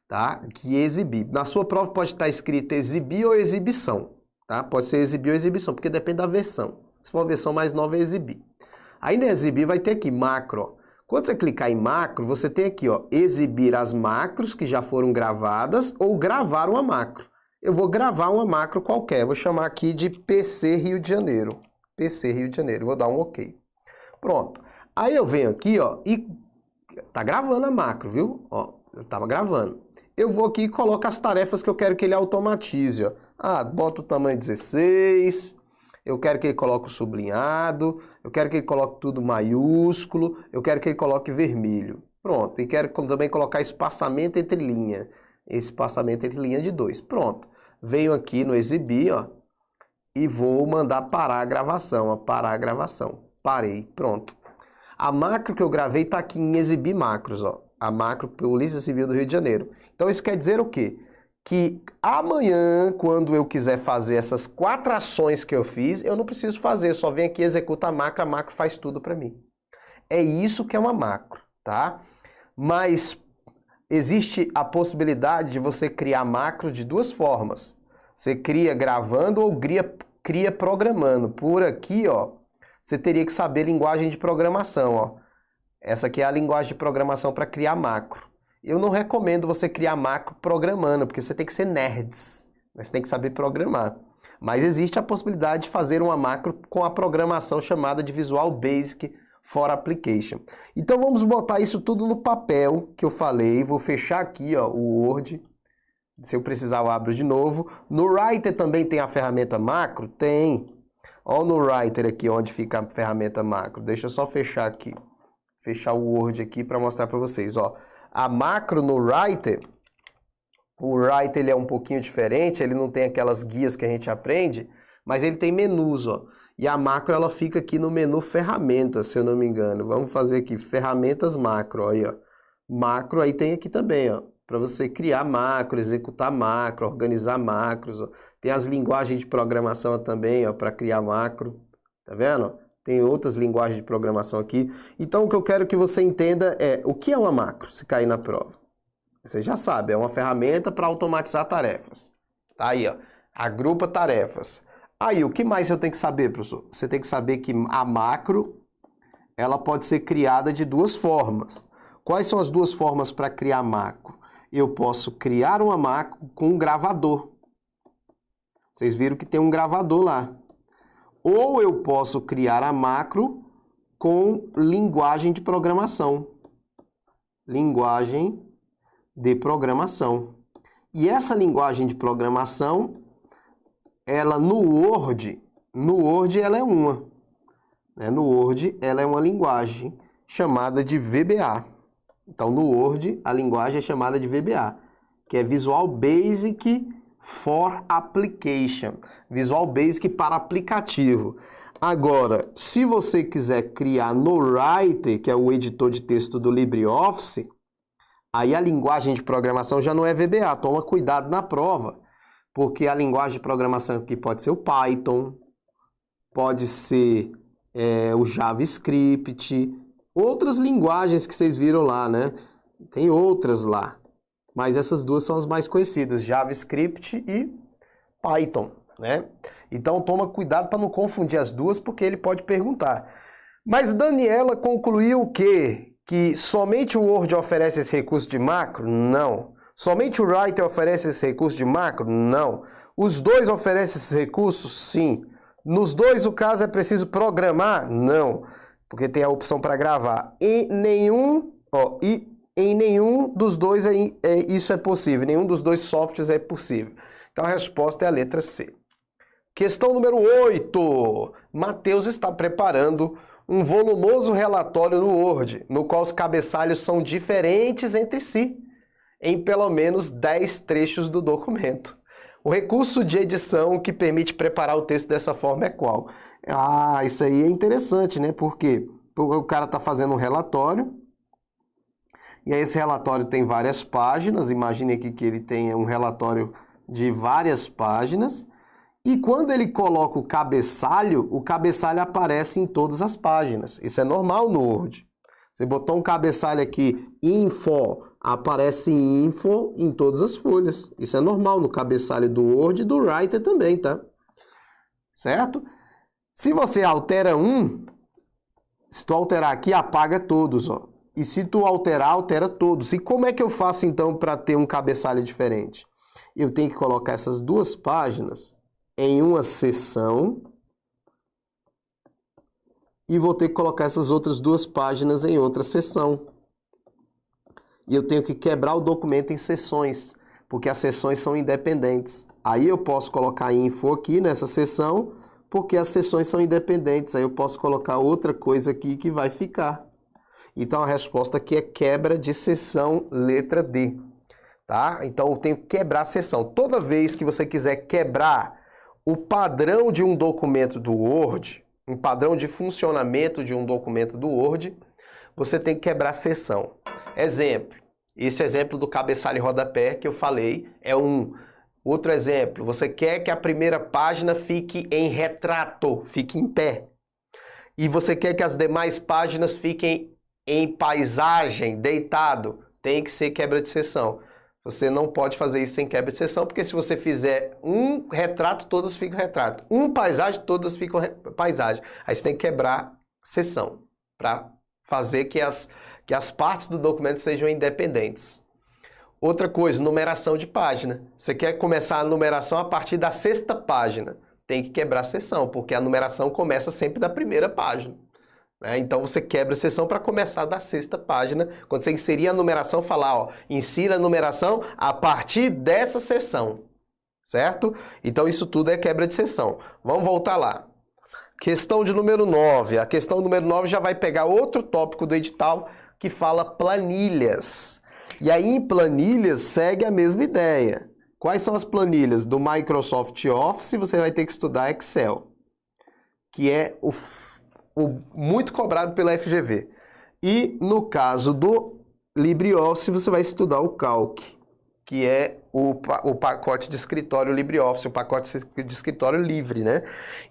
Tá? Guia exibir. Na sua prova pode estar escrito exibir ou exibição, tá? Pode ser exibir ou exibição, porque depende da versão. Se for a versão mais nova, é exibir. Aí no exibir vai ter aqui macro, ó. Quando você clicar em macro, você tem aqui, ó, exibir as macros que já foram gravadas ou gravar uma macro. Eu vou gravar uma macro qualquer, vou chamar aqui de PC Rio de Janeiro. PC Rio de Janeiro, vou dar um OK. Pronto. Aí eu venho aqui, ó, e tá gravando a macro, viu? Ó, eu tava gravando. Eu vou aqui e coloco as tarefas que eu quero que ele automatize, ó. Ah, boto o tamanho 16, eu quero que ele coloque o sublinhado, eu quero que ele coloque tudo maiúsculo, eu quero que ele coloque vermelho. Pronto, e quero também colocar espaçamento entre linha. Espaçamento entre linha de 2. Pronto. Venho aqui no exibir, ó, e vou mandar parar a gravação, ó, parar a gravação. Parei, pronto. A macro que eu gravei está aqui em exibir macros, ó. A macro Polícia Civil do Rio de Janeiro. Então isso quer dizer o quê? Que amanhã, quando eu quiser fazer essas 4 ações que eu fiz, eu não preciso fazer, eu só venho aqui e executo a macro faz tudo para mim. É isso que é uma macro, tá? Mas existe a possibilidade de você criar macro de 2 formas. Você cria gravando ou cria programando. Por aqui, ó, você teria que saber linguagem de programação, ó. Essa aqui é a linguagem de programação para criar macro. Eu não recomendo você criar macro programando, porque você tem que ser nerds. Você tem que saber programar. Mas existe a possibilidade de fazer uma macro com a programação chamada de Visual Basic for Application. Então vamos botar isso tudo no papel que eu falei. Vou fechar aqui, ó, o Word. Se eu precisar eu abro de novo. No Writer também tem a ferramenta macro? Tem. Olha no Writer aqui onde fica a ferramenta macro. Deixa eu só fechar aqui. Fechar o Word aqui para mostrar para vocês, ó. A macro no Writer, o Writer ele é um pouquinho diferente, ele não tem aquelas guias que a gente aprende, mas ele tem menus, ó. E a macro ela fica aqui no menu ferramentas, se eu não me engano. Vamos fazer aqui ferramentas macro, aí, ó. Macro aí tem aqui também, ó, para você criar macro, executar macro, organizar macros, ó. Tem as linguagens de programação também, ó, para criar macro. Tá vendo? Tem outras linguagens de programação aqui. Então, o que eu quero que você entenda é o que é uma macro, se cair na prova. Você já sabe, é uma ferramenta para automatizar tarefas. Tá aí, ó. Agrupa tarefas. Aí, o que mais eu tenho que saber, professor? Você tem que saber que a macro, ela pode ser criada de duas formas. Quais são as duas formas para criar macro? Eu posso criar uma macro com um gravador. Vocês viram que tem um gravador lá. Ou eu posso criar a macro com linguagem de programação. Linguagem de programação. E essa linguagem de programação, ela no Word ela é uma. Né? No Word ela é uma linguagem chamada de VBA. Então no Word a linguagem é chamada de VBA, que é Visual Basic for Application. Visual Basic para aplicativo. Agora, se você quiser criar no Writer, que é o editor de texto do LibreOffice, aí a linguagem de programação já não é VBA. Toma cuidado na prova, porque a linguagem de programação aqui pode ser o Python, pode ser o JavaScript, outras linguagens que vocês viram lá, né? Tem outras lá, mas essas duas são as mais conhecidas, JavaScript e Python, né? Então toma cuidado para não confundir as duas, porque ele pode perguntar. Mas Daniela concluiu o quê? Que somente o Word oferece esse recurso de macro? Não. Somente o Writer oferece esse recurso de macro? Não. Os dois oferecem esses recursos? Sim. Nos dois, o caso é preciso programar? Não. Porque tem a opção para gravar. Em nenhum dos dois isso é possível. Nenhum dos dois softwares é possível. Então a resposta é a letra C. Questão número 8. Matheus está preparando um volumoso relatório no Word, no qual os cabeçalhos são diferentes entre si, em pelo menos 10 trechos do documento. O recurso de edição que permite preparar o texto dessa forma é qual? Ah, isso aí é interessante, né? Porque o cara está fazendo um relatório, e aí esse relatório tem várias páginas. Imagine aqui que ele tenha um relatório de várias páginas, e quando ele coloca o cabeçalho aparece em todas as páginas. Isso é normal no Word. Você botou um cabeçalho aqui, info, aparece info em todas as folhas. Isso é normal no cabeçalho do Word e do Writer também, tá? Certo? Se você altera se tu alterar aqui, apaga todos, ó. E se tu alterar, altera todos. E como é que eu faço então para ter um cabeçalho diferente? Eu tenho que colocar essas duas páginas em uma seção e vou ter que colocar essas outras duas páginas em outra seção. E eu tenho que quebrar o documento em seções, porque as seções são independentes. Aí eu posso colocar info aqui nessa seção, porque as seções são independentes. Aí eu posso colocar outra coisa aqui que vai ficar. Então a resposta aqui é quebra de seção, letra D. Tá? Então eu tenho que quebrar a seção. Toda vez que você quiser quebrar o padrão de um documento do Word, um padrão de funcionamento de um documento do Word, você tem que quebrar a seção. Exemplo, esse exemplo do cabeçalho e rodapé que eu falei é um. Outro exemplo, você quer que a primeira página fique em retrato, fique em pé. E você quer que as demais páginas fiquem em paisagem, deitado. Tem que ser quebra de seção. Você não pode fazer isso sem quebra de seção, porque se você fizer um retrato, todas ficam retrato. Um paisagem, todas ficam paisagem. Aí você tem que quebrar seção para fazer que as partes do documento sejam independentes. Outra coisa, numeração de página. Você quer começar a numeração a partir da 6ª página. Tem que quebrar a seção, porque a numeração começa sempre da primeira página. Então você quebra a seção para começar da 6ª página. Quando você inserir a numeração, falar, ó, insira a numeração a partir dessa seção, certo? Então isso tudo é quebra de seção. Vamos voltar lá. Questão de número 9. A questão número 9 já vai pegar outro tópico do edital que fala planilhas. E aí em planilhas segue a mesma ideia. Quais são as planilhas? Do Microsoft Office você vai ter que estudar Excel, que é o muito cobrado pela FGV. E no caso do LibreOffice você vai estudar o Calc, que é o pacote de escritório LibreOffice, o pacote de escritório livre, né?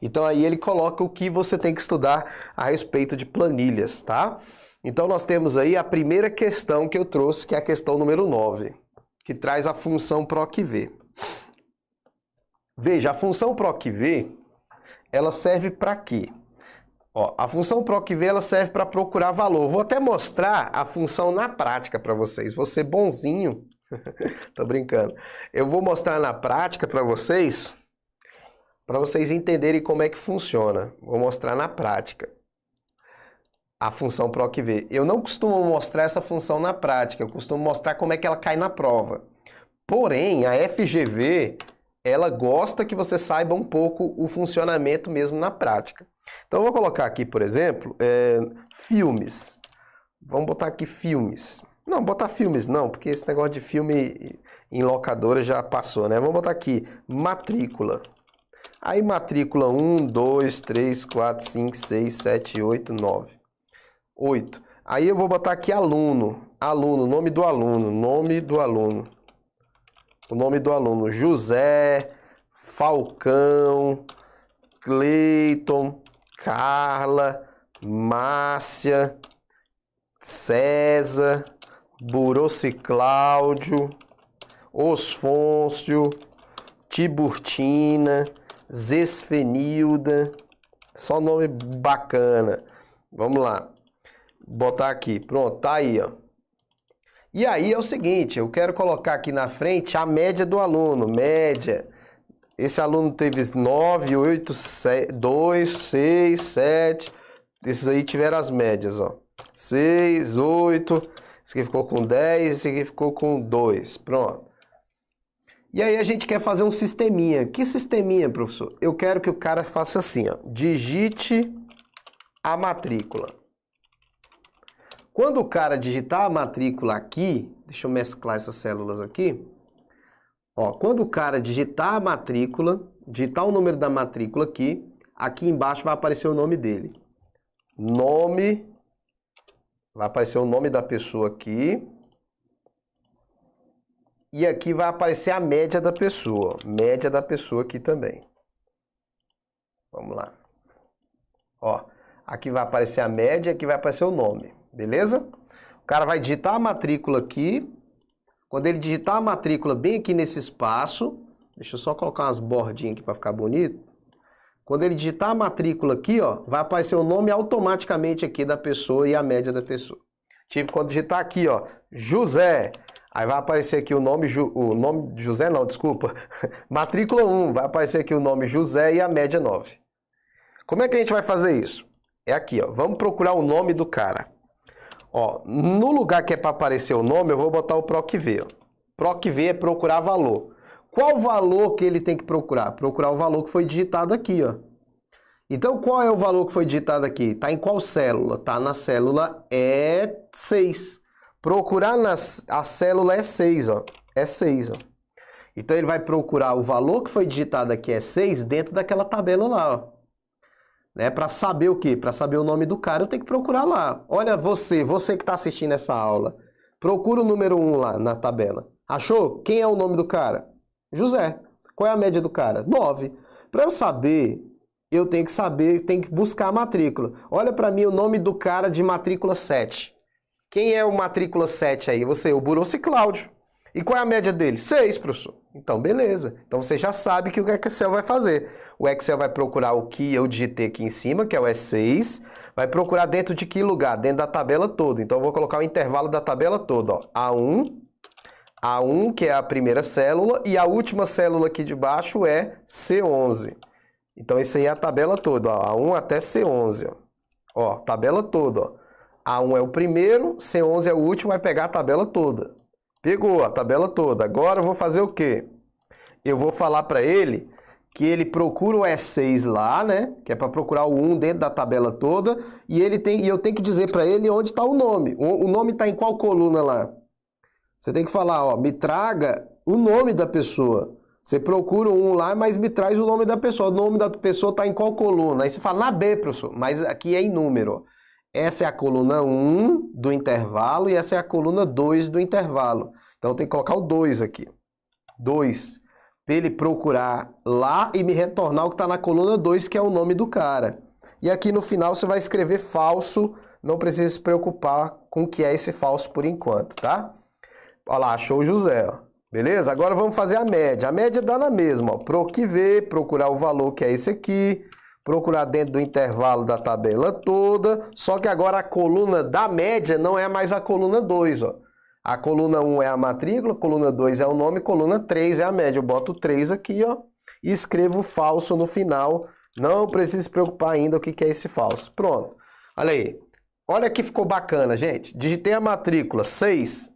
Então aí ele coloca o que você tem que estudar a respeito de planilhas, tá? Então nós temos aí a primeira questão que eu trouxe, que é a questão número 9, que traz a função PROC-V. Veja, a função PROC-V, ela serve para quê? Ó, a função PROC-V ela serve para procurar valor. Vou até mostrar a função na prática para vocês. Vou ser bonzinho. Tô brincando. Eu vou mostrar na prática para vocês entenderem como é que funciona. Vou mostrar na prática a função PROC-V. Eu não costumo mostrar essa função na prática, eu costumo mostrar como é que ela cai na prova. Porém, a FGV, ela gosta que você saiba um pouco o funcionamento mesmo na prática. Então, eu vou colocar aqui, por exemplo, filmes. Vamos botar aqui filmes. Não, botar filmes não, porque esse negócio de filme em locadora já passou, né? Vamos botar aqui matrícula. Aí matrícula 1, 2, 3, 4, 5, 6, 7, 8, 9. 8. Aí eu vou botar aqui aluno. Aluno, nome do aluno. Nome do aluno. O nome do aluno. José, Falcão, Cleiton, Carla, Márcia, César, Burossi Cláudio, Osfôncio, Tiburtina, Zesfenilda. Só nome bacana. Vamos lá. Botar aqui. Pronto, tá aí, ó. E aí é o seguinte, eu quero colocar aqui na frente a média do aluno. Média. Esse aluno teve 9, 8, 2, 6, 7. Esses aí tiveram as médias, ó. 6, 8. Esse aqui ficou com 10, esse aqui ficou com 2. Pronto. E aí a gente quer fazer um sisteminha. Que sisteminha, professor? Eu quero que o cara faça assim, ó. Digite a matrícula. Quando o cara digitar a matrícula aqui, deixa eu mesclar essas células aqui. Ó, quando o cara digitar a matrícula, digitar o número da matrícula aqui embaixo vai aparecer o nome dele. Nome, vai aparecer o nome da pessoa aqui. E aqui vai aparecer a média da pessoa. Média da pessoa aqui também. Vamos lá. Ó, aqui vai aparecer a média, aqui vai aparecer o nome. Beleza? O cara vai digitar a matrícula aqui. Quando ele digitar a matrícula bem aqui nesse espaço, deixa eu só colocar umas bordinhas aqui para ficar bonito. Quando ele digitar a matrícula aqui, ó, vai aparecer o nome automaticamente aqui da pessoa e a média da pessoa. Tipo, quando digitar aqui, ó, José, aí vai aparecer aqui o nome José não, desculpa. Matrícula 1, vai aparecer aqui o nome José e a média 9. Como é que a gente vai fazer isso? É aqui, ó, vamos procurar o nome do cara. Ó, no lugar que é para aparecer o nome, eu vou botar o PROC-V. PROC-V é procurar valor. Qual valor que ele tem que procurar? Procurar o valor que foi digitado aqui, ó. Então, qual é o valor que foi digitado aqui? Está em qual célula? Está na célula E6. Procurar a célula E6, ó. E6, ó. Então, ele vai procurar o valor que foi digitado aqui, E6, dentro daquela tabela lá, ó. Né? Para saber o quê? Para saber o nome do cara, eu tenho que procurar lá. Olha você que está assistindo essa aula. Procura o número 1 lá na tabela. Achou? Quem é o nome do cara? José. Qual é a média do cara? 9. Para eu saber, eu tenho que buscar a matrícula. Olha para mim o nome do cara de matrícula 7. Quem é o matrícula 7 aí? Você, o Burossi Cláudio. E qual é a média dele? 6, professor. Então, beleza. Então, você já sabe que o Excel vai fazer. O Excel vai procurar o que eu digitei aqui em cima, que é o E6. Vai procurar dentro de que lugar? Dentro da tabela toda. Então, eu vou colocar o intervalo da tabela toda. Ó. A1, que é a primeira célula, e a última célula aqui de baixo é C11. Então, isso aí é a tabela toda. Ó. A1 até C11. Ó, tabela toda. Ó. A1 é o primeiro, C11 é o último, vai pegar a tabela toda. Pegou a tabela toda. Agora eu vou fazer o quê? Eu vou falar para ele que ele procura o E6 lá, né? Que é para procurar o 1 dentro da tabela toda. E eu tenho que dizer para ele onde está o nome. O nome está em qual coluna lá? Você tem que falar, ó, me traga o nome da pessoa. Você procura o 1 lá, mas me traz o nome da pessoa. O nome da pessoa está em qual coluna? Aí você fala, na B, professor. Mas aqui é em número, ó. Essa é a coluna 1 do intervalo e essa é a coluna 2 do intervalo. Então tem que colocar o 2 aqui. 2. Para ele procurar lá e me retornar o que está na coluna 2, que é o nome do cara. E aqui no final você vai escrever falso, não precisa se preocupar com o que é esse falso por enquanto, tá? Olha lá, achou o José, ó. Beleza? Agora vamos fazer a média. A média dá na mesma, ó. PROC-V, procurar o valor que é esse aqui, procurar dentro do intervalo da tabela toda, só que agora a coluna da média não é mais a coluna 2, ó. A coluna 1 é a matrícula, coluna 2 é o nome, coluna 3 é a média. Eu boto 3 aqui, ó, e escrevo falso no final. Não precisa se preocupar ainda o que é esse falso. Pronto. Olha aí. Olha que ficou bacana, gente. Digitei a matrícula 6,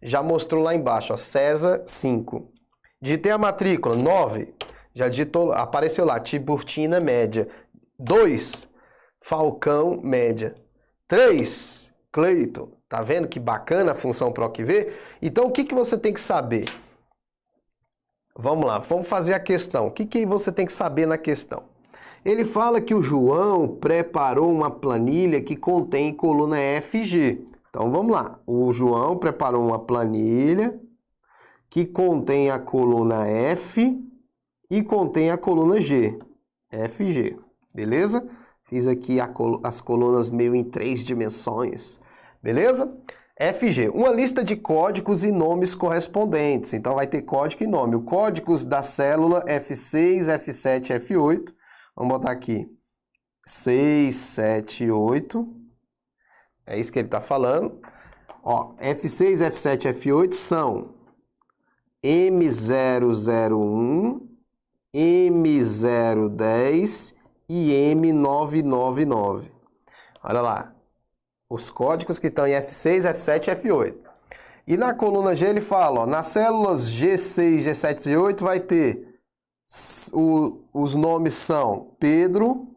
já mostrou lá embaixo, ó, César 5. Digitei a matrícula 9, já digitou, apareceu lá, Tiburtina média. 2, Falcão média. 3, Cleiton. Tá vendo que bacana a função PROC-V? Então, o que você tem que saber? Vamos lá, vamos fazer a questão. O que você tem que saber na questão? Ele fala que o João preparou uma planilha que contém coluna F e G. Então, vamos lá. O João preparou uma planilha que contém a coluna F e contém a coluna G. F e G. Beleza? Fiz aqui as colunas meio em 3 dimensões. Beleza? FG, uma lista de códigos e nomes correspondentes. Então vai ter código e nome. Os códigos da célula F6, F7, F8. Vamos botar aqui 6, 7, 8. É isso que ele está falando. Ó, F6, F7, F8 são M001, M010 e M999. Olha lá. Os códigos que estão em F6, F7 e F8. E na coluna G ele fala, ó, nas células G6, G7 e 8 vai ter, os nomes são Pedro,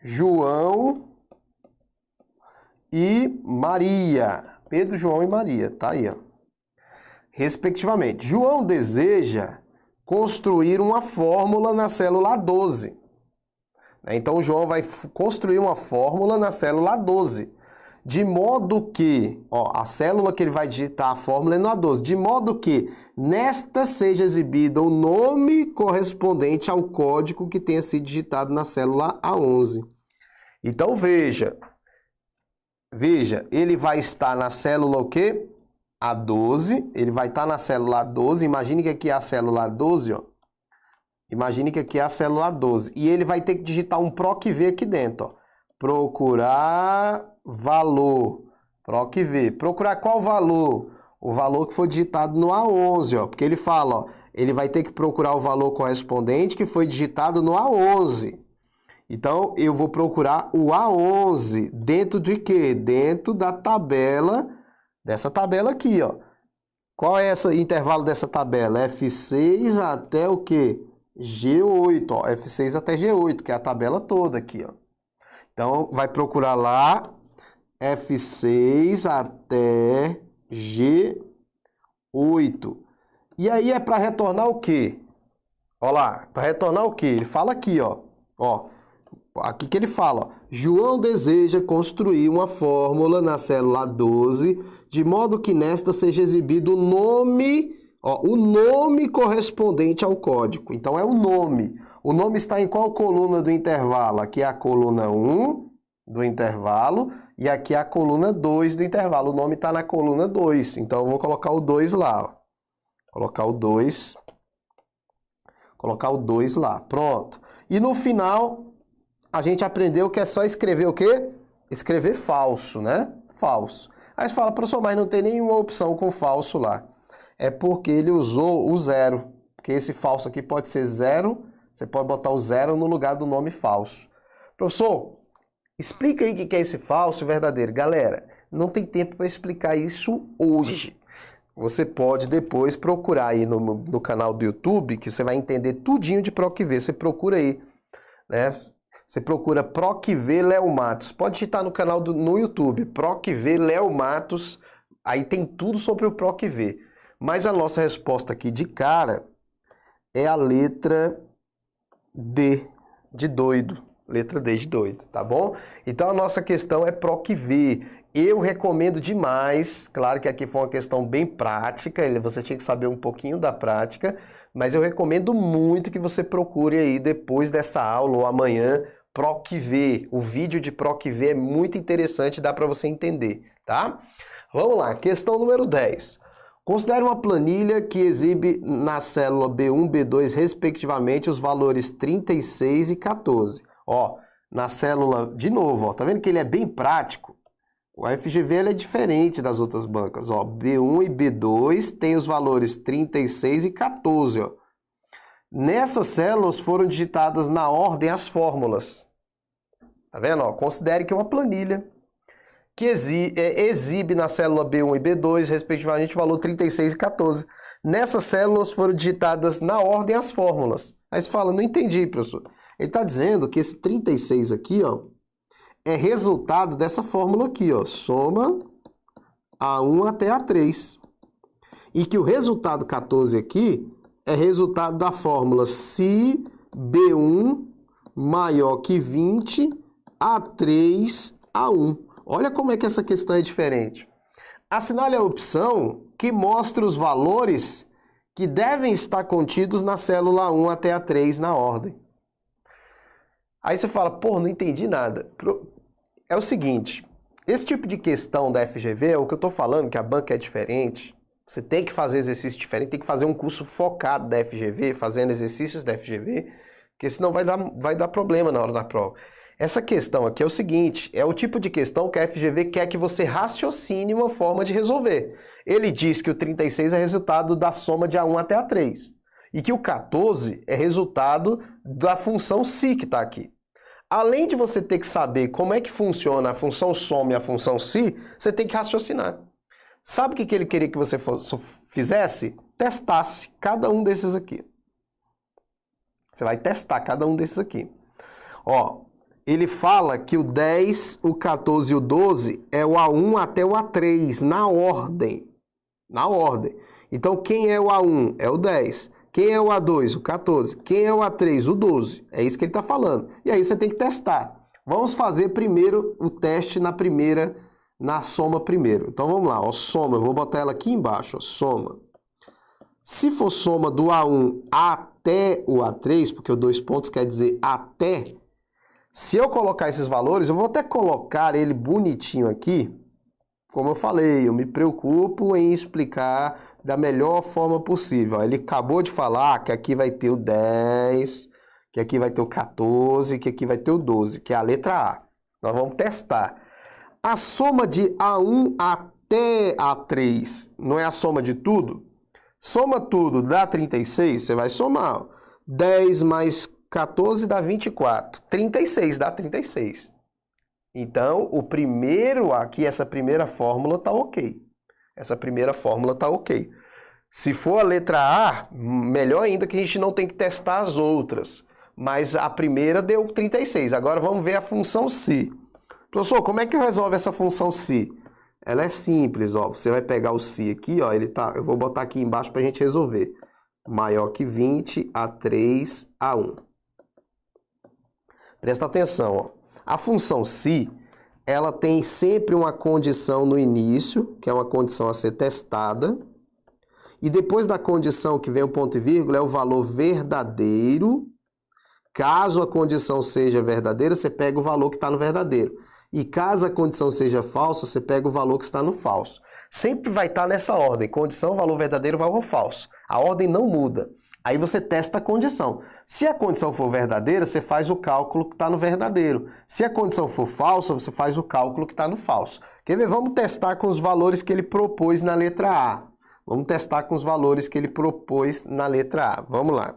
João e Maria. Pedro, João e Maria, tá aí, ó. Respectivamente. João deseja construir uma fórmula na célula 12. Então, o João vai construir uma fórmula na célula 12, de modo que, ó, a célula que ele vai digitar a fórmula é no A12, de modo que nesta seja exibido o nome correspondente ao código que tenha sido digitado na célula A11. Então, veja, ele vai estar na célula o quê? A12, ele vai estar na célula A12, imagine que aqui é a célula A12, ó. Imagine que aqui é a célula 12. E ele vai ter que digitar um PROC-V aqui dentro. Ó. Procurar valor. PROC-V. Procurar qual valor? O valor que foi digitado no A11. Ó. Porque ele fala, ó, ele vai ter que procurar o valor correspondente que foi digitado no A11. Então, eu vou procurar o A11. Dentro de quê? Dentro da tabela, dessa tabela aqui. Ó. Qual é esse intervalo dessa tabela? F6 até o quê? G8, ó, F6 até G8, que é a tabela toda aqui, ó. Então, vai procurar lá F6 até G8. E aí é para retornar o quê? Ó lá, para retornar o quê? Ele fala aqui, ó. Ó, aqui que ele fala, ó. João deseja construir uma fórmula na célula 12, de modo que nesta seja exibido o nome... Ó, o nome correspondente ao código. Então, é o nome. O nome está em qual coluna do intervalo? Aqui é a coluna 1 do intervalo e aqui é a coluna 2 do intervalo. O nome está na coluna 2. Então, eu vou colocar o 2 lá. Ó. Colocar o 2. Colocar o 2 lá. Pronto. E no final, a gente aprendeu que é só escrever o quê? Escrever falso, né? Falso. Aí você fala, professor, mas não tem nenhuma opção com falso lá. É porque ele usou o 0. Porque esse falso aqui pode ser 0, você pode botar o 0 no lugar do nome falso. Professor, explica aí o que é esse falso e verdadeiro. Galera, não tem tempo para explicar isso hoje. Você pode depois procurar aí no canal do YouTube, que você vai entender tudinho de PROC-V. Você procura aí, né? Você procura PROC-V Léo Matos. Pode digitar no canal no YouTube, PROC-V Léo Matos. Aí tem tudo sobre o PROC-V. Mas a nossa resposta aqui de cara é a letra D de doido. Letra D de doido, tá bom? Então a nossa questão é PROC-V. Eu recomendo demais, claro que aqui foi uma questão bem prática, você tinha que saber um pouquinho da prática, mas eu recomendo muito que você procure aí depois dessa aula ou amanhã PROC-V. O vídeo de PROC-V é muito interessante, dá para você entender, tá? Vamos lá, questão número 10. Considere uma planilha que exibe na célula B1 e B2, respectivamente, os valores 36 e 14. Ó, na célula, de novo, ó, tá vendo que ele é bem prático? O FGV ele é diferente das outras bancas. Ó, B1 e B2 tem os valores 36 e 14. Ó. Nessas células foram digitadas na ordem as fórmulas. Tá vendo? Ó, considere que é uma planilha que exibe na célula B1 e B2, respectivamente, o valor 36 e 14. Nessas células foram digitadas na ordem as fórmulas. Aí você fala, não entendi, professor. Ele está dizendo que esse 36 aqui, ó, é resultado dessa fórmula aqui, ó, soma A1 até A3. E que o resultado 14 aqui é resultado da fórmula se B1 maior que 20, A3, A1. Olha como é que essa questão é diferente. Assinale a opção que mostra os valores que devem estar contidos na célula 1 até a 3 na ordem. Aí você fala, pô, não entendi nada. É o seguinte, esse tipo de questão da FGV é o que eu estou falando, que a banca é diferente. Você tem que fazer exercício diferente, tem que fazer um curso focado da FGV, fazendo exercícios da FGV, porque senão vai dar problema na hora da prova. Essa questão aqui é o seguinte, é o tipo de questão que a FGV quer que você raciocine uma forma de resolver. Ele diz que o 36 é resultado da soma de A1 até A3 e que o 14 é resultado da função si que está aqui. Além de você ter que saber como é que funciona a função soma e a função si, você tem que raciocinar. Sabe o que ele queria que você fizesse? Testasse cada um desses aqui. Você vai testar cada um desses aqui. Ó, ele fala que o 10, o 14 e o 12 é o A1 até o A3, na ordem. Na ordem. Então, quem é o A1? É o 10. Quem é o A2? O 14. Quem é o A3? O 12. É isso que ele está falando. E aí você tem que testar. Vamos fazer primeiro o teste na soma primeiro. Então, vamos lá. Ó, soma, eu vou botar ela aqui embaixo. Ó, soma. Se for soma do A1 até o A3, porque o 2 pontos quer dizer até... Se eu colocar esses valores, eu vou até colocar ele bonitinho aqui. Como eu falei, eu me preocupo em explicar da melhor forma possível. Ele acabou de falar que aqui vai ter o 10, que aqui vai ter o 14, que aqui vai ter o 12, que é a letra A. Nós vamos testar. A soma de A1 até A3 não é a soma de tudo? Soma tudo, dá 36, você vai somar. Ó. 10 mais 14 dá 24. 36 dá 36. Então, o primeiro aqui, essa primeira fórmula está ok. Essa primeira fórmula está ok. Se for a letra A, melhor ainda que a gente não tem que testar as outras. Mas a primeira deu 36. Agora vamos ver a função si. Professor, como é que resolve essa função si? Ela é simples, ó. Você vai pegar o si aqui, ó. Eu vou botar aqui embaixo para a gente resolver. Maior que 20, A3, A1. Presta atenção, ó. A função si, ela tem sempre uma condição no início, que é uma condição a ser testada, e depois da condição que vem o ponto e vírgula é o valor verdadeiro. Caso a condição seja verdadeira, você pega o valor que está no verdadeiro. E caso a condição seja falsa, você pega o valor que está no falso. Sempre vai estar nessa ordem, condição, valor verdadeiro, valor falso. A ordem não muda. Aí você testa a condição. Se a condição for verdadeira, você faz o cálculo que está no verdadeiro. Se a condição for falsa, você faz o cálculo que está no falso. Quer ver? Vamos testar com os valores que ele propôs na letra A. Vamos testar com os valores que ele propôs na letra A. Vamos lá.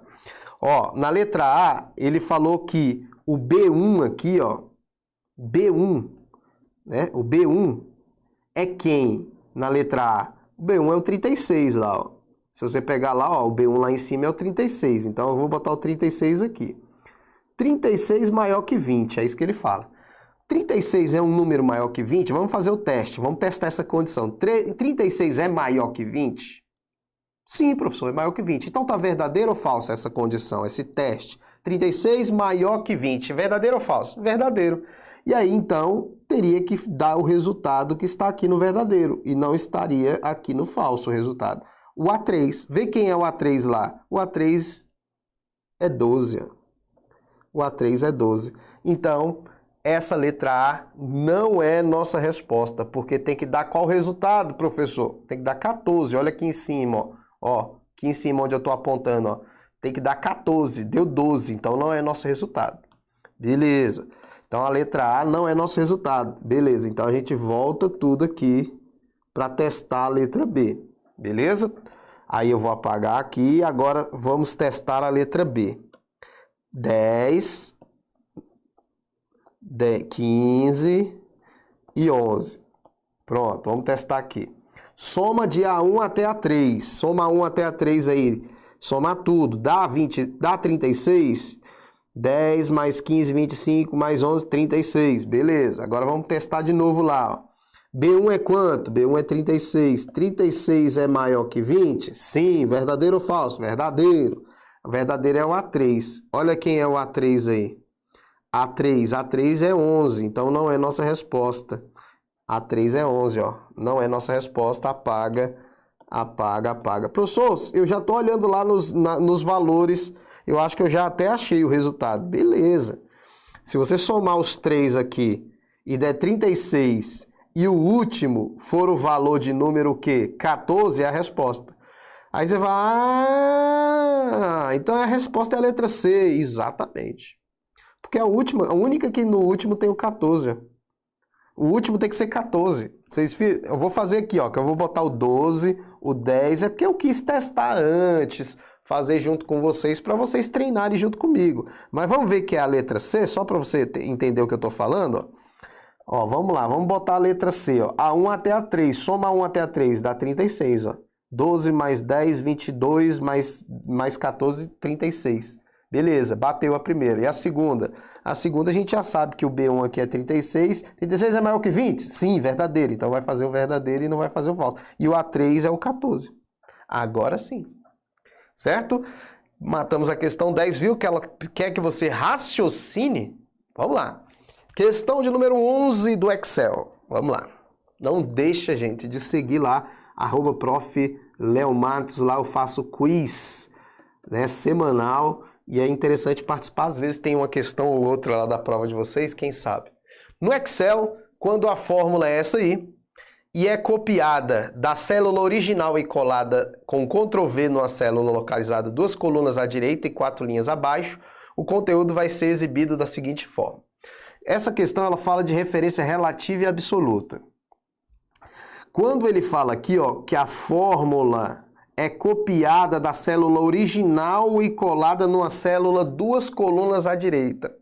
Ó, na letra A, ele falou que o B1 aqui, ó, B1, né? O B1 é quem na letra A? O B1 é o 36 lá, ó. Se você pegar lá, ó, o B1 lá em cima é o 36. Então, eu vou botar o 36 aqui. 36 maior que 20, é isso que ele fala. 36 é um número maior que 20? Vamos fazer o teste. Vamos testar essa condição. 36 é maior que 20? Sim, professor, é maior que 20. Então, tá verdadeiro ou falso essa condição, esse teste? 36 maior que 20. Verdadeiro ou falso? Verdadeiro. E aí, então, teria que dar o resultado que está aqui no verdadeiro e não estaria aqui no falso o resultado. O A3, vê quem é o A3 lá. O A3 é 12. O A3 é 12. Então, essa letra A não é nossa resposta, porque tem que dar qual resultado, professor? Tem que dar 14. Olha aqui em cima, ó. Ó, aqui em cima onde eu estou apontando, ó. Tem que dar 14, deu 12, então não é nosso resultado. Beleza. Então a letra A não é nosso resultado. Beleza, então a gente volta tudo aqui para testar a letra B. Beleza? Aí eu vou apagar aqui e agora vamos testar a letra B. 10, 15 e 11. Pronto, vamos testar aqui. Soma de A1 até A3. Soma A1 até A3 aí. Somar tudo. Dá 20, dá 36. 10 mais 15, 25 mais 11, 36. Beleza. Agora vamos testar de novo lá, ó. B1 é quanto? B1 é 36. 36 é maior que 20? Sim. Verdadeiro ou falso? Verdadeiro. O verdadeiro é o A3. Olha quem é o A3 aí. A3 é 11, então não é nossa resposta. A3 é 11, ó. Não é nossa resposta, apaga, apaga, apaga. Professor, eu já estou olhando lá nos valores, eu acho que eu já até achei o resultado. Beleza. Se você somar os três aqui e der 36 e o último for o valor de número o quê? 14 é a resposta. Aí você vai, então a resposta é a letra C, exatamente. Porque a única que no último tem o 14. O último tem que ser 14. Eu vou fazer aqui, ó, que eu vou botar o 12, o 10, é porque eu quis testar antes, fazer junto com vocês, para vocês treinarem junto comigo. Mas vamos ver que é a letra C, só para você entender o que eu estou falando, ó. Ó, vamos lá, vamos botar a letra C, ó. A1 até a 3, soma 1 até a 3, dá 36, ó. 12 mais 10, 22, mais 14, 36. Beleza, bateu a primeira. E a segunda? A segunda a gente já sabe que o B1 aqui é 36. 36 é maior que 20? Sim, verdadeiro. Então vai fazer o verdadeiro e não vai fazer o falso. E o A3 é o 14. Agora sim. Certo? Matamos a questão 10, viu? Que ela quer que você raciocine. Vamos lá. Questão de número 11 do Excel. Vamos lá. Não deixa, gente, de seguir lá, @prof. Leo Matos, lá eu faço quiz, né, semanal. E é interessante participar, às vezes tem uma questão ou outra lá da prova de vocês, quem sabe. No Excel, quando a fórmula é essa aí, e é copiada da célula original e colada com Ctrl V numa célula localizada 2 colunas à direita e 4 linhas abaixo, o conteúdo vai ser exibido da seguinte forma. Essa questão ela fala de referência relativa e absoluta. Quando ele fala aqui, ó, que a fórmula é copiada da célula original e colada numa célula 2 colunas à direita,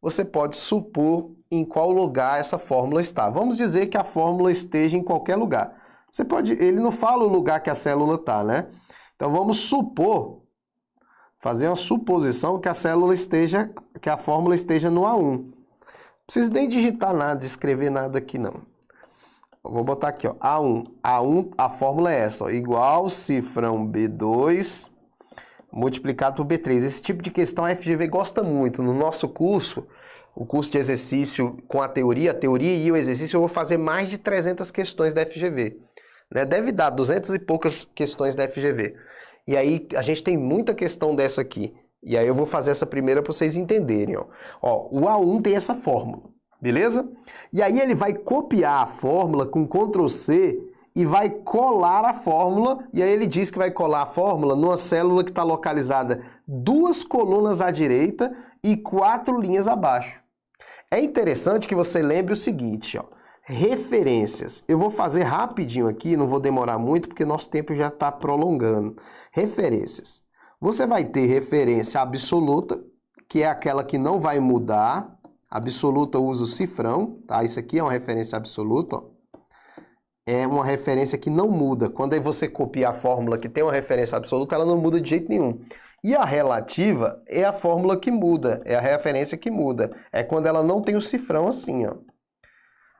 você pode supor em qual lugar essa fórmula está. Vamos dizer que a fórmula esteja em qualquer lugar. Ele não fala o lugar que a célula está, né? Então vamos supor, fazer uma suposição que a fórmula esteja no A1. Não precisa nem digitar nada, escrever nada aqui não. Eu vou botar aqui, ó, A1, a fórmula é essa, ó, igual cifrão B2 multiplicado por B3. Esse tipo de questão a FGV gosta muito. No nosso curso, o curso de exercício com a teoria e o exercício, eu vou fazer mais de 300 questões da FGV. Né? Deve dar 200 e poucas questões da FGV. E aí a gente tem muita questão dessa aqui. E aí eu vou fazer essa primeira para vocês entenderem. Ó, o A1 tem essa fórmula. Beleza? E aí ele vai copiar a fórmula com Ctrl C e vai colar a fórmula, e aí ele diz que vai colar a fórmula numa célula que está localizada 2 colunas à direita e 4 linhas abaixo. É interessante que você lembre o seguinte, ó, referências. Eu vou fazer rapidinho aqui, não vou demorar muito porque nosso tempo já está prolongando. Referências. Você vai ter referência absoluta, que é aquela que não vai mudar. Absoluta usa o cifrão, tá? Isso aqui é uma referência absoluta, ó. É uma referência que não muda. Quando aí você copia a fórmula que tem uma referência absoluta, ela não muda de jeito nenhum. E a relativa é a fórmula que muda, é a referência que muda. É quando ela não tem o cifrão assim, ó.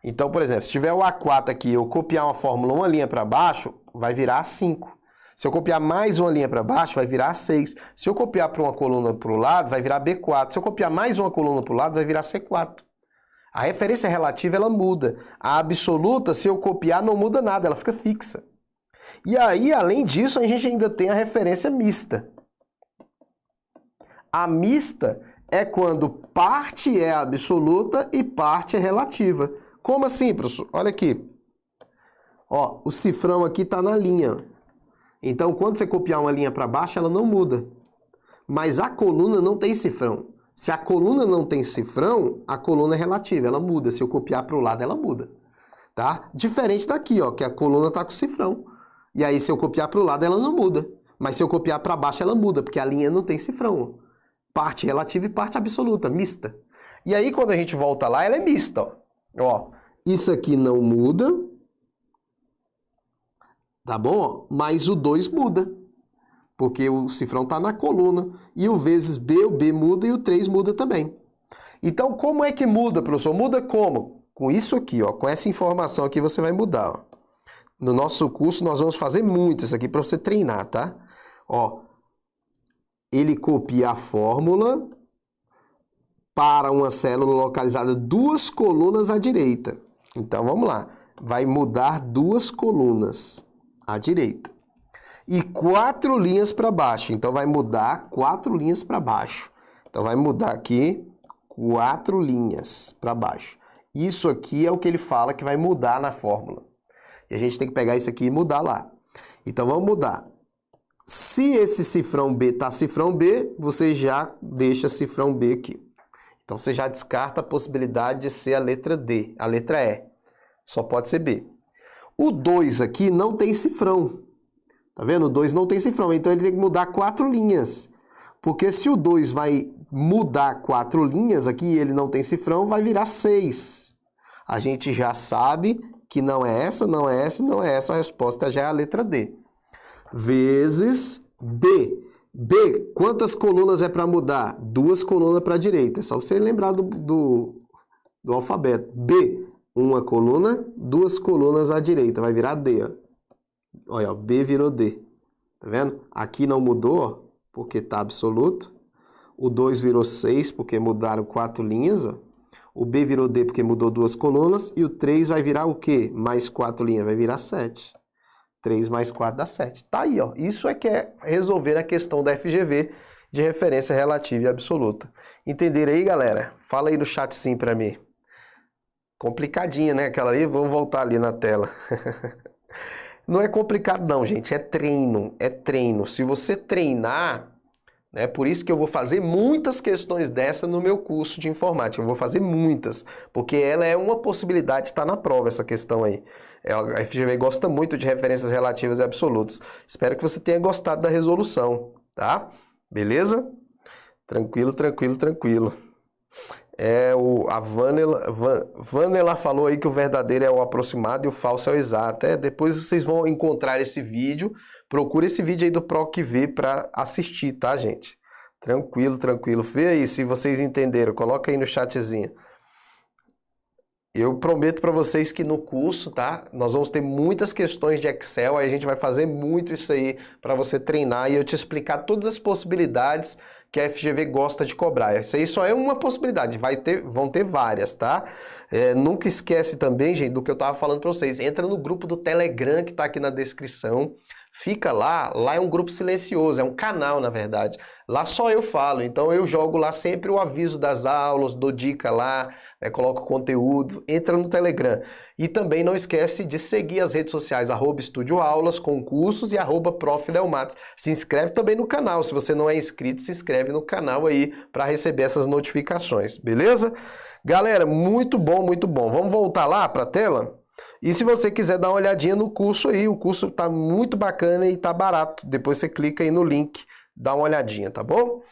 Então, por exemplo, se tiver o A4 aqui, eu copiar uma fórmula uma linha para baixo, vai virar A5. Se eu copiar mais uma linha para baixo, vai virar A6. Se eu copiar para uma coluna para o lado, vai virar B4. Se eu copiar mais uma coluna para o lado, vai virar C4. A referência relativa, ela muda. A absoluta, se eu copiar, não muda nada, ela fica fixa. E aí, além disso, a gente ainda tem a referência mista. A mista é quando parte é absoluta e parte é relativa. Como assim, professor? Olha aqui. Ó, o cifrão aqui está na linha. Então, quando você copiar uma linha para baixo, ela não muda. Mas a coluna não tem cifrão. Se a coluna não tem cifrão, a coluna é relativa, ela muda. Se eu copiar para o lado, ela muda. Tá? Diferente daqui, ó, que a coluna está com cifrão. E aí, se eu copiar para o lado, ela não muda. Mas se eu copiar para baixo, ela muda, porque a linha não tem cifrão. Parte relativa e parte absoluta, mista. E aí, quando a gente volta lá, ela é mista. Ó, isso aqui não muda. Tá bom? Mas o 2 muda. Porque o cifrão está na coluna. E o vezes B, o B muda e o 3 muda também. Então, como é que muda, professor? Muda como? Com isso aqui, ó. Com essa informação aqui você vai mudar, ó. No nosso curso nós vamos fazer muito isso aqui para você treinar, tá? Ó, ele copia a fórmula para uma célula localizada 2 colunas à direita. Então, vamos lá. Vai mudar 2 colunas à direita. E 4 linhas para baixo. Então, vai mudar 4 linhas para baixo. Então, vai mudar aqui 4 linhas para baixo. Isso aqui é o que ele fala que vai mudar na fórmula. E a gente tem que pegar isso aqui e mudar lá. Então, vamos mudar. Se esse cifrão B está cifrão B, você já deixa cifrão B aqui. Então, você já descarta a possibilidade de ser a letra D, a letra E. Só pode ser B. O 2 aqui não tem cifrão. Tá vendo? O 2 não tem cifrão, então ele tem que mudar 4 linhas. Porque se o 2 vai mudar 4 linhas aqui e ele não tem cifrão, vai virar 6. A gente já sabe que não é essa, não é essa, não é essa. A resposta já é a letra D. Vezes B. B, quantas colunas é para mudar? 2 colunas para a direita. É só você lembrar do alfabeto. B, 1 coluna, 2 colunas à direita. Vai virar D, ó. Olha, ó, B virou D. Tá vendo? Aqui não mudou, ó, porque está absoluto. O 2 virou 6, porque mudaram 4 linhas, ó. O B virou D porque mudou 2 colunas. E o 3 vai virar o quê? Mais 4 linhas, vai virar 7. 3 mais 4 dá 7. Tá aí, ó. Isso é que é resolver a questão da FGV de referência relativa e absoluta. Entenderam aí, galera? Fala aí no chat sim pra mim. Complicadinha, né? Aquela ali, vamos voltar ali na tela. Não é complicado não, gente. É treino. É treino. Se você treinar... É por isso que eu vou fazer muitas questões dessa no meu curso de informática. Eu vou fazer muitas, porque ela é uma possibilidade de estar na prova, essa questão aí. A FGV gosta muito de referências relativas e absolutas. Espero que você tenha gostado da resolução, tá? Beleza? Tranquilo, tranquilo, tranquilo. A Vanela falou aí que o verdadeiro é o aproximado e o falso é o exato. Depois vocês vão encontrar esse vídeo. Procura esse vídeo aí do PROC-V para assistir, tá, gente? Tranquilo, tranquilo. Vê aí se vocês entenderam. Coloca aí no chatzinho. Eu prometo para vocês que no curso, tá? Nós vamos ter muitas questões de Excel. Aí a gente vai fazer muito isso aí para você treinar e eu te explicar todas as possibilidades que a FGV gosta de cobrar. Isso aí só é uma possibilidade. Vão ter várias, tá? Nunca esquece também, gente, do que eu estava falando para vocês. Entra no grupo do Telegram que está aqui na descrição. Fica lá é um grupo silencioso, é um canal na verdade. Lá só eu falo, então eu jogo lá sempre o aviso das aulas, dou dica lá, né, coloco conteúdo, entra no Telegram. E também não esquece de seguir as redes sociais, @estudioaulas, concursos e @profleomatos. Se inscreve também no canal, se você não é inscrito, se inscreve no canal aí para receber essas notificações, beleza? Galera, muito bom, muito bom. Vamos voltar lá para a tela? E se você quiser dar uma olhadinha no curso aí, o curso tá muito bacana e tá barato. Depois você clica aí no link, dá uma olhadinha, tá bom?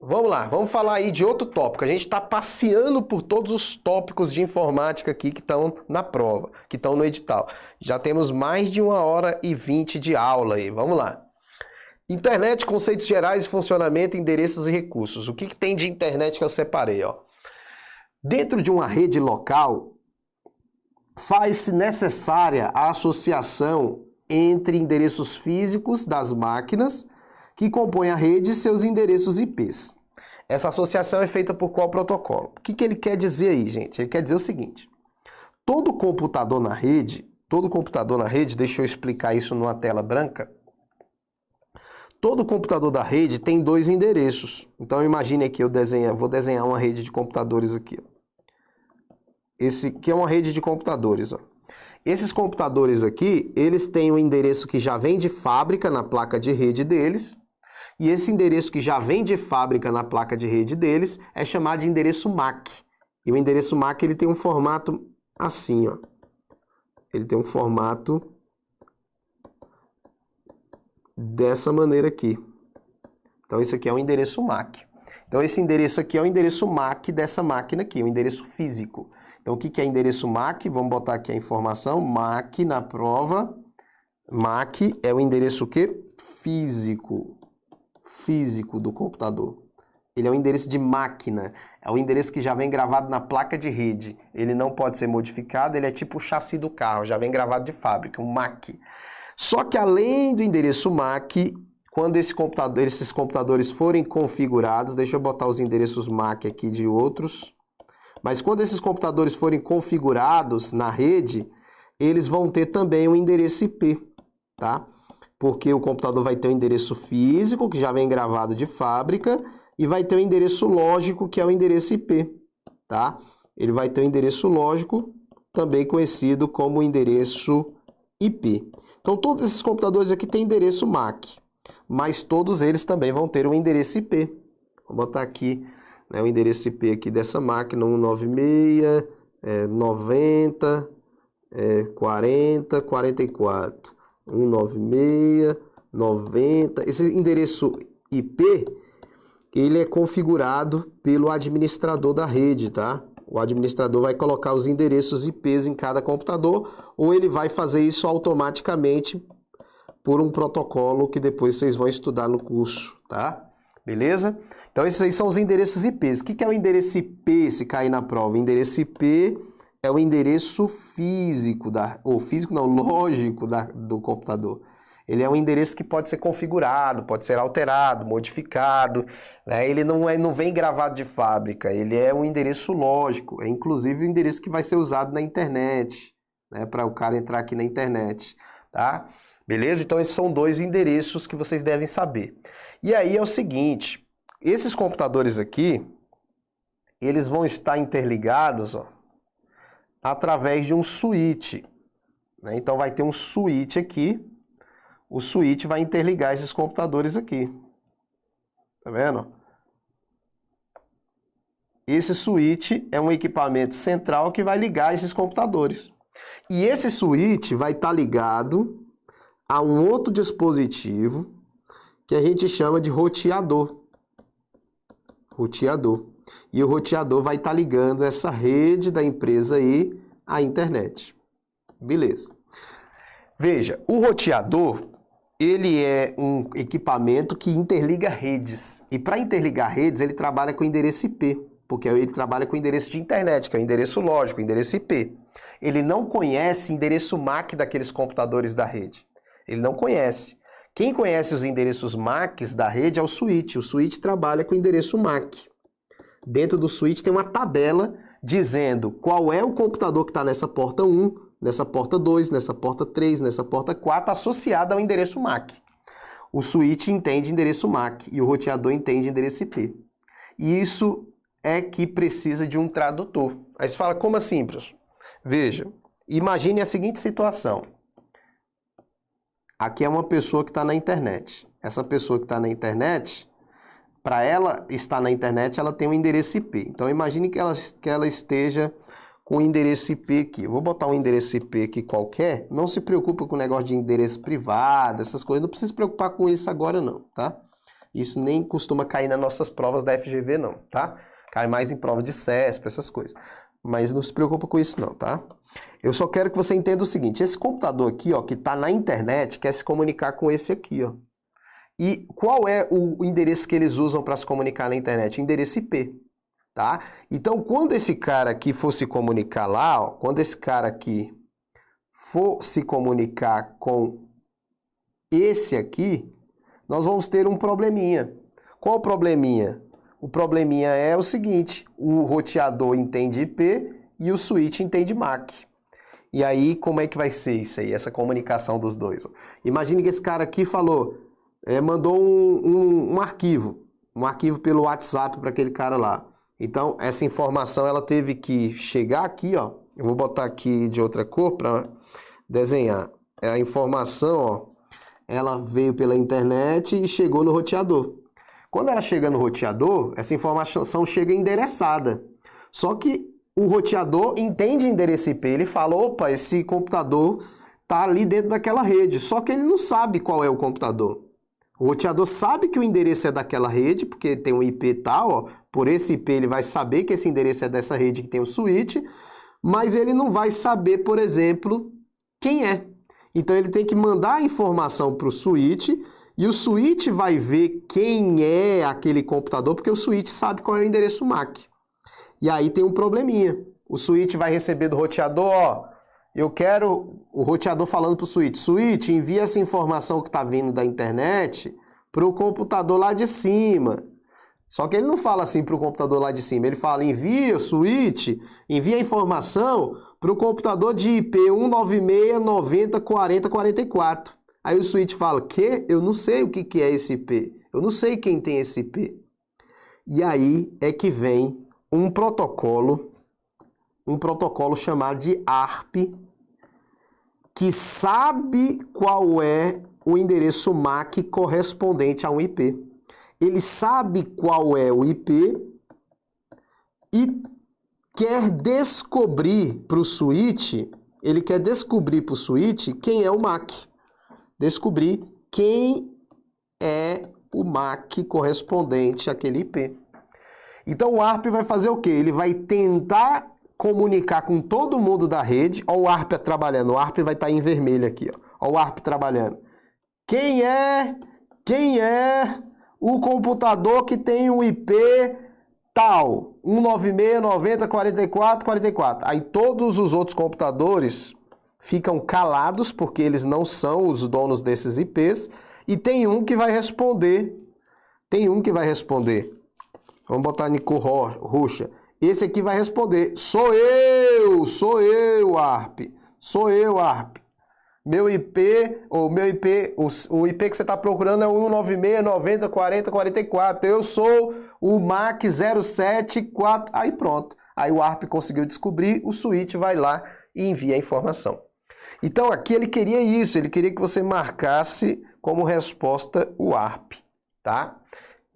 Vamos lá, vamos falar aí de outro tópico. A gente está passeando por todos os tópicos de informática aqui que estão na prova, que estão no edital. Já temos mais de 1h20 de aula aí, vamos lá. Internet, conceitos gerais, funcionamento, endereços e recursos. O que tem de internet que eu separei, ó? Dentro de uma rede local, faz-se necessária a associação entre endereços físicos das máquinas que compõem a rede e seus endereços IPs. Essa associação é feita por qual protocolo? O que ele quer dizer aí, gente? Ele quer dizer o seguinte: todo computador na rede, deixa eu explicar isso numa tela branca. Todo computador da rede tem dois endereços. Então imagine aqui, vou desenhar uma rede de computadores aqui. Esse aqui é uma rede de computadores, ó. Esses computadores aqui, eles têm um endereço que já vem de fábrica na placa de rede deles, e esse endereço que já vem de fábrica na placa de rede deles é chamado de endereço MAC. E o endereço MAC ele tem um formato assim, ó. Ele tem um formato dessa maneira aqui. Então esse aqui é o endereço MAC. Então esse endereço aqui é o endereço MAC dessa máquina aqui, o endereço físico. Então, o que é endereço MAC? Vamos botar aqui a informação. MAC na prova. MAC é o endereço o quê? Físico. Físico do computador. Ele é o endereço de máquina. É o endereço que já vem gravado na placa de rede. Ele não pode ser modificado, ele é tipo o chassi do carro, já vem gravado de fábrica, um MAC. Só que além do endereço MAC, quando esses computadores forem configurados, deixa eu botar os endereços MAC aqui de outros. Mas quando esses computadores forem configurados na rede, eles vão ter também um endereço IP, tá? Porque o computador vai ter um endereço físico, que já vem gravado de fábrica, e vai ter um endereço lógico, que é o endereço IP, tá? Ele vai ter um endereço lógico, também conhecido como endereço IP. Então, todos esses computadores aqui têm endereço MAC, mas todos eles também vão ter um endereço IP. Vou botar aqui o endereço IP aqui dessa máquina, 196, 90, 40, 44. 196, 90. Esse endereço IP, ele é configurado pelo administrador da rede, tá? O administrador vai colocar os endereços IPs em cada computador, ou ele vai fazer isso automaticamente por um protocolo que depois vocês vão estudar no curso, tá? Beleza? Então esses aí são os endereços IPs. O que é o endereço IP se cair na prova? O endereço IP é o endereço físico, lógico do computador. Ele é um endereço que pode ser configurado, pode ser alterado, modificado, né? Ele não vem gravado de fábrica, ele é um endereço lógico, é inclusive o endereço que vai ser usado na internet, né? Para o cara entrar aqui na internet, tá? Beleza? Então esses são dois endereços que vocês devem saber. E aí é o seguinte, esses computadores aqui, eles vão estar interligados, ó, através de um switch, né? Então vai ter um switch aqui, o switch vai interligar esses computadores aqui. Tá vendo? Esse switch é um equipamento central que vai ligar esses computadores. E esse switch vai estar ligado a um outro dispositivo que a gente chama de roteador. Roteador. E o roteador vai estar ligando essa rede da empresa aí à internet. Beleza. Veja, o roteador, ele é um equipamento que interliga redes. E para interligar redes, ele trabalha com endereço IP, porque ele trabalha com endereço de internet, que é o endereço lógico, o endereço IP. Ele não conhece endereço MAC daqueles computadores da rede. Ele não conhece. Quem conhece os endereços MACs da rede é o switch. O switch trabalha com o endereço MAC. Dentro do switch tem uma tabela dizendo qual é o computador que está nessa porta 1, nessa porta 2, nessa porta 3, nessa porta 4, associada ao endereço MAC. O switch entende endereço MAC e o roteador entende endereço IP. E isso é que precisa de um tradutor. Aí você fala, como assim, professor? Veja, imagine a seguinte situação. Aqui é uma pessoa que está na internet. Essa pessoa que está na internet, para ela estar na internet, ela tem um endereço IP. Então, imagine que ela esteja com o endereço IP aqui. Eu vou botar um endereço IP aqui qualquer. Não se preocupe com o negócio de endereço privado, essas coisas. Não precisa se preocupar com isso agora, não, tá? Isso nem costuma cair nas nossas provas da FGV, não, tá? Cai mais em prova de CESP, essas coisas. Mas não se preocupa com isso, não, tá? Eu só quero que você entenda o seguinte, esse computador aqui, ó, que está na internet, quer se comunicar com esse aqui, ó. E qual é o endereço que eles usam para se comunicar na internet? Endereço IP, tá? Então, quando esse cara aqui for se comunicar lá, ó, quando esse cara aqui for se comunicar com esse aqui, nós vamos ter um probleminha. Qual o probleminha? O probleminha é o seguinte, o roteador entende IP e o switch entende MAC. E aí, como é que vai ser isso aí, essa comunicação dos dois? Imagine que esse cara aqui falou, mandou um arquivo pelo WhatsApp para aquele cara lá. Então, essa informação ela teve que chegar aqui, ó. Eu vou botar aqui de outra cor para desenhar. A informação, ó, ela veio pela internet e chegou no roteador. Quando ela chega no roteador, essa informação chega endereçada. Só que o roteador entende endereço IP, ele fala, opa, esse computador está ali dentro daquela rede, só que ele não sabe qual é o computador. O roteador sabe que o endereço é daquela rede, porque tem um IP tal, ó, por esse IP ele vai saber que esse endereço é dessa rede que tem o switch, mas ele não vai saber, por exemplo, quem é. Então ele tem que mandar a informação para o switch, e o switch vai ver quem é aquele computador, porque o switch sabe qual é o endereço MAC. E aí tem um probleminha. O switch vai receber do roteador, ó, eu quero o roteador falando para o switch, switch, envia essa informação que está vindo da internet para o computador lá de cima. Só que ele não fala assim para o computador lá de cima, ele fala, envia, switch, envia a informação para o computador de IP 196.90.40.44. Aí o switch fala, que? Eu não sei o que é esse IP, eu não sei quem tem esse IP. E aí é que vem um protocolo chamado de ARP, que sabe qual é o endereço MAC correspondente a um IP. Ele sabe qual é o IP e quer descobrir para o switch, quem é o MAC. Descobrir quem é o MAC correspondente àquele IP. Então o ARP vai fazer o quê? Ele vai tentar comunicar com todo mundo da rede. Olha o ARP trabalhando. O ARP vai estar em vermelho aqui. Olha o ARP trabalhando. Quem é o computador que tem um IP tal? 196.90.44.44. Aí todos os outros computadores ficam calados porque eles não são os donos desses IPs. E tem um que vai responder. Vamos botar em cor roxa. Esse aqui vai responder, sou eu, ARP. Sou eu, ARP. O IP que você está procurando é o 196.90.40.44. Eu sou o MAC 074. Aí pronto. Aí o ARP conseguiu descobrir, o switch vai lá e envia a informação. Então aqui ele queria isso, ele queria que você marcasse como resposta o ARP, tá?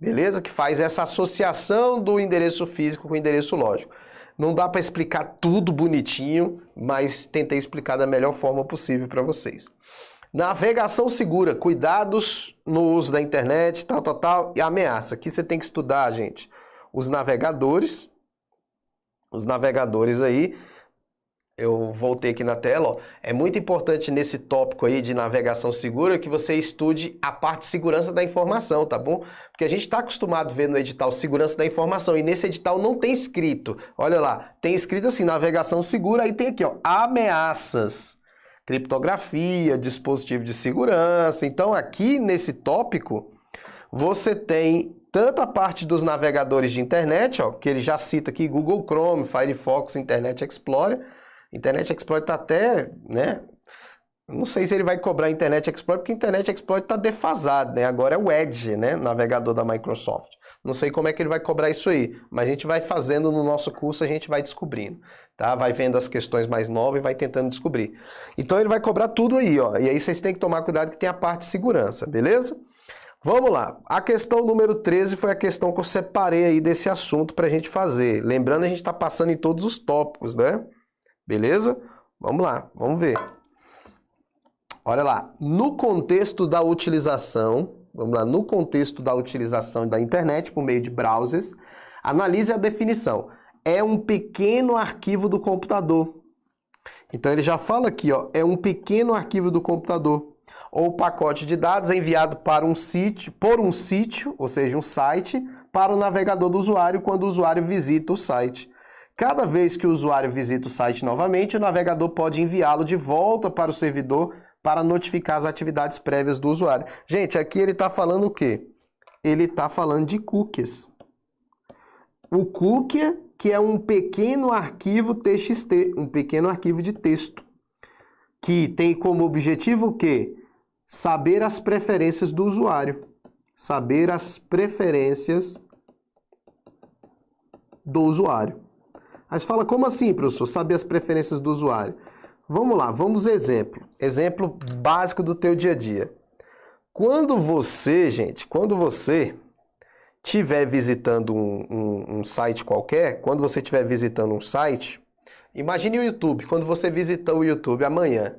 Beleza? Que faz essa associação do endereço físico com o endereço lógico. Não dá para explicar tudo bonitinho, mas tentei explicar da melhor forma possível para vocês. Navegação segura, cuidados no uso da internet, tal, e ameaça. Aqui você tem que estudar, gente, os navegadores aí. Eu voltei aqui na tela, ó. É muito importante nesse tópico aí de navegação segura que você estude a parte de segurança da informação, tá bom? Porque a gente está acostumado a ver no edital segurança da informação e nesse edital não tem escrito. Olha lá, tem escrito assim, navegação segura, aí tem aqui, ó, ameaças, criptografia, dispositivo de segurança. Então aqui nesse tópico você tem tanto a parte dos navegadores de internet, ó, que ele já cita aqui, Google Chrome, Firefox, Internet Explorer. Internet Explorer está até, né? Não sei se ele vai cobrar Internet Explorer, porque Internet Explorer está defasado, né? Agora é o Edge, né? Navegador da Microsoft. Não sei como é que ele vai cobrar isso aí, mas a gente vai fazendo no nosso curso, a gente vai descobrindo, tá? Vai vendo as questões mais novas e vai tentando descobrir. Então ele vai cobrar tudo aí, ó. E aí vocês têm que tomar cuidado que tem a parte de segurança, beleza? Vamos lá. A questão número 13 foi a questão que eu separei aí desse assunto para a gente fazer. Lembrando, a gente está passando em todos os tópicos, né? Beleza? Vamos lá, vamos ver. Olha lá, no contexto da utilização da internet por meio de browsers, analise a definição. É um pequeno arquivo do computador. Então ele já fala aqui, ó, é um pequeno arquivo do computador. Ou pacote de dados enviado para um sítio, ou seja, um site, para o navegador do usuário quando o usuário visita o site. Cada vez que o usuário visita o site novamente, o navegador pode enviá-lo de volta para o servidor para notificar as atividades prévias do usuário. Gente, aqui ele está falando o quê? Ele está falando de cookies. o cookie, que é um pequeno arquivo TXT, um pequeno arquivo de texto, que tem como objetivo o quê? Saber as preferências do usuário. Saber as preferências do usuário. Aí você fala, como assim, professor? Saber as preferências do usuário. Vamos lá, vamos exemplo. Exemplo básico do teu dia a dia. Quando você estiver visitando um site qualquer, quando você estiver visitando um site, imagine o YouTube, quando você visitar o YouTube amanhã.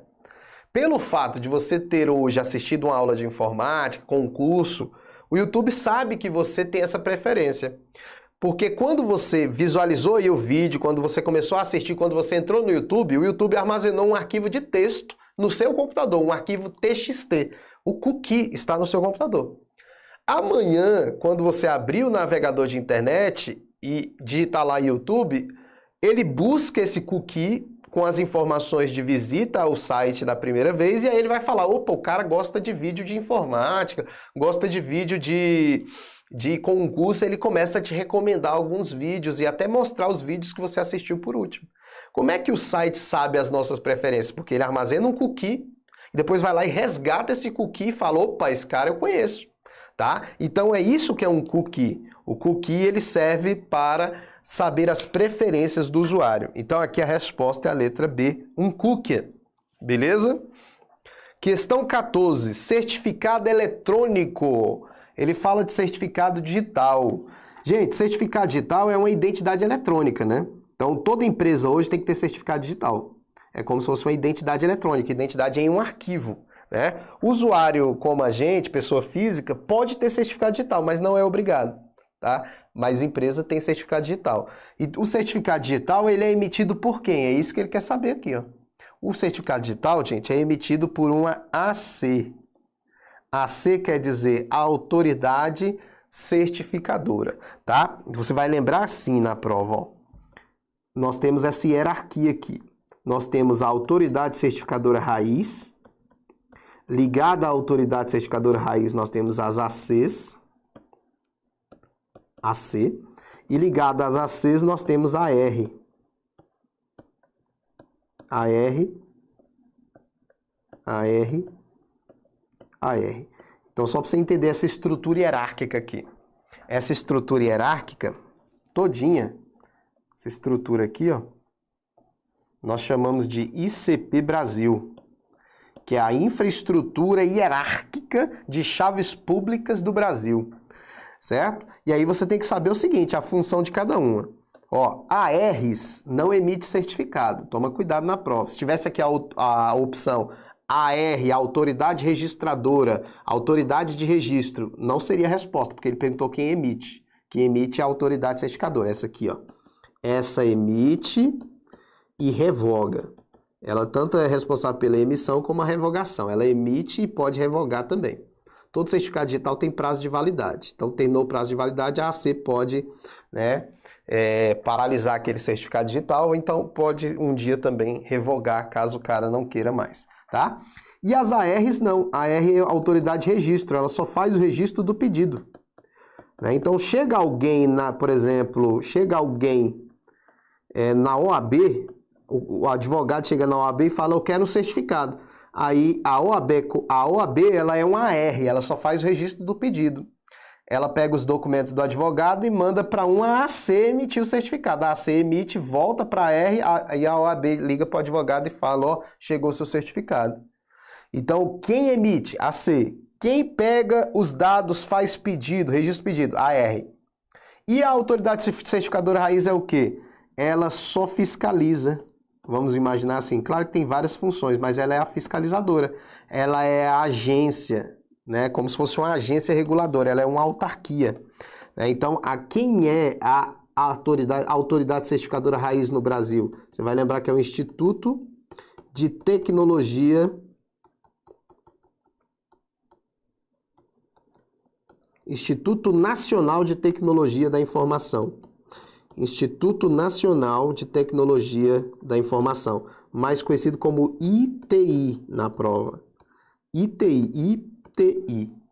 Pelo fato de você ter hoje assistido uma aula de informática, concurso, o YouTube sabe que você tem essa preferência. Porque quando você visualizou aí o vídeo, quando você começou a assistir, quando você entrou no YouTube, o YouTube armazenou um arquivo de texto no seu computador, um arquivo TXT. O cookie está no seu computador. Amanhã, quando você abrir o navegador de internet e digitar lá YouTube, ele busca esse cookie com as informações de visita ao site da primeira vez, e aí ele vai falar, opa, o cara gosta de vídeo de informática, gosta de vídeo de concurso, ele começa a te recomendar alguns vídeos e até mostrar os vídeos que você assistiu por último. Como é que o site sabe as nossas preferências? Porque ele armazena um cookie, e depois vai lá e resgata esse cookie e fala, opa, esse cara eu conheço. Tá? Então é isso que é um cookie. O cookie ele serve para saber as preferências do usuário. Então aqui a resposta é a letra B, um cookie. Beleza? Questão 14, certificado eletrônico. Ele fala de certificado digital. Gente, certificado digital é uma identidade eletrônica, né? Então toda empresa hoje tem que ter certificado digital. É como se fosse uma identidade eletrônica, identidade em um arquivo. Né? Usuário como a gente, pessoa física, pode ter certificado digital, mas não é obrigado. Tá? Mas empresa tem certificado digital. E o certificado digital ele é emitido por quem? É isso que ele quer saber aqui. Ó. O certificado digital, gente, é emitido por uma AC. AC quer dizer autoridade certificadora. Tá? Você vai lembrar assim na prova. Ó. Nós temos essa hierarquia aqui. Nós temos a autoridade certificadora raiz. Ligada à autoridade certificadora raiz, nós temos as ACs, AC, e ligada às ACs, nós temos a AR. Então, só para você entender essa estrutura hierárquica aqui. Essa estrutura hierárquica, todinha, essa estrutura aqui, ó, nós chamamos de ICP Brasil, que é a infraestrutura hierárquica de chaves públicas do Brasil, certo? E aí você tem que saber o seguinte, a função de cada uma. Ó, ARs não emite certificado, toma cuidado na prova. Se tivesse aqui a opção AR, autoridade registradora, autoridade de registro, não seria a resposta, porque ele perguntou quem emite. Quem emite é a autoridade certificadora, essa aqui, ó. Essa emite e revoga. Ela tanto é responsável pela emissão como a revogação. Ela emite e pode revogar também. Todo certificado digital tem prazo de validade. Então, terminou o prazo de validade, a AC pode, né, paralisar aquele certificado digital, ou então pode um dia também revogar, caso o cara não queira mais, tá? E as ARs não. A AR é a autoridade de registro, ela só faz o registro do pedido. Né? Então, chega alguém, por exemplo, na OAB, o advogado chega na OAB e fala, eu quero um certificado. Aí a OAB ela é uma AR, ela só faz o registro do pedido. Ela pega os documentos do advogado e manda para uma AC emitir o certificado. A AC emite, volta para a AR, e a OAB liga para o advogado e fala, ó, chegou o seu certificado. Então, quem emite? A AC. Quem pega os dados, faz pedido, registra o pedido? A AR. E a autoridade certificadora raiz é o quê? Ela só fiscaliza. Vamos imaginar assim, claro que tem várias funções, mas ela é a fiscalizadora. Ela é a agência, né? Como se fosse uma agência reguladora, ela é uma autarquia. Né? Então, quem é a autoridade certificadora raiz no Brasil? Você vai lembrar que é o Instituto de Tecnologia... Instituto Nacional de Tecnologia da Informação. Instituto Nacional de Tecnologia da Informação, mais conhecido como ITI na prova. ITI,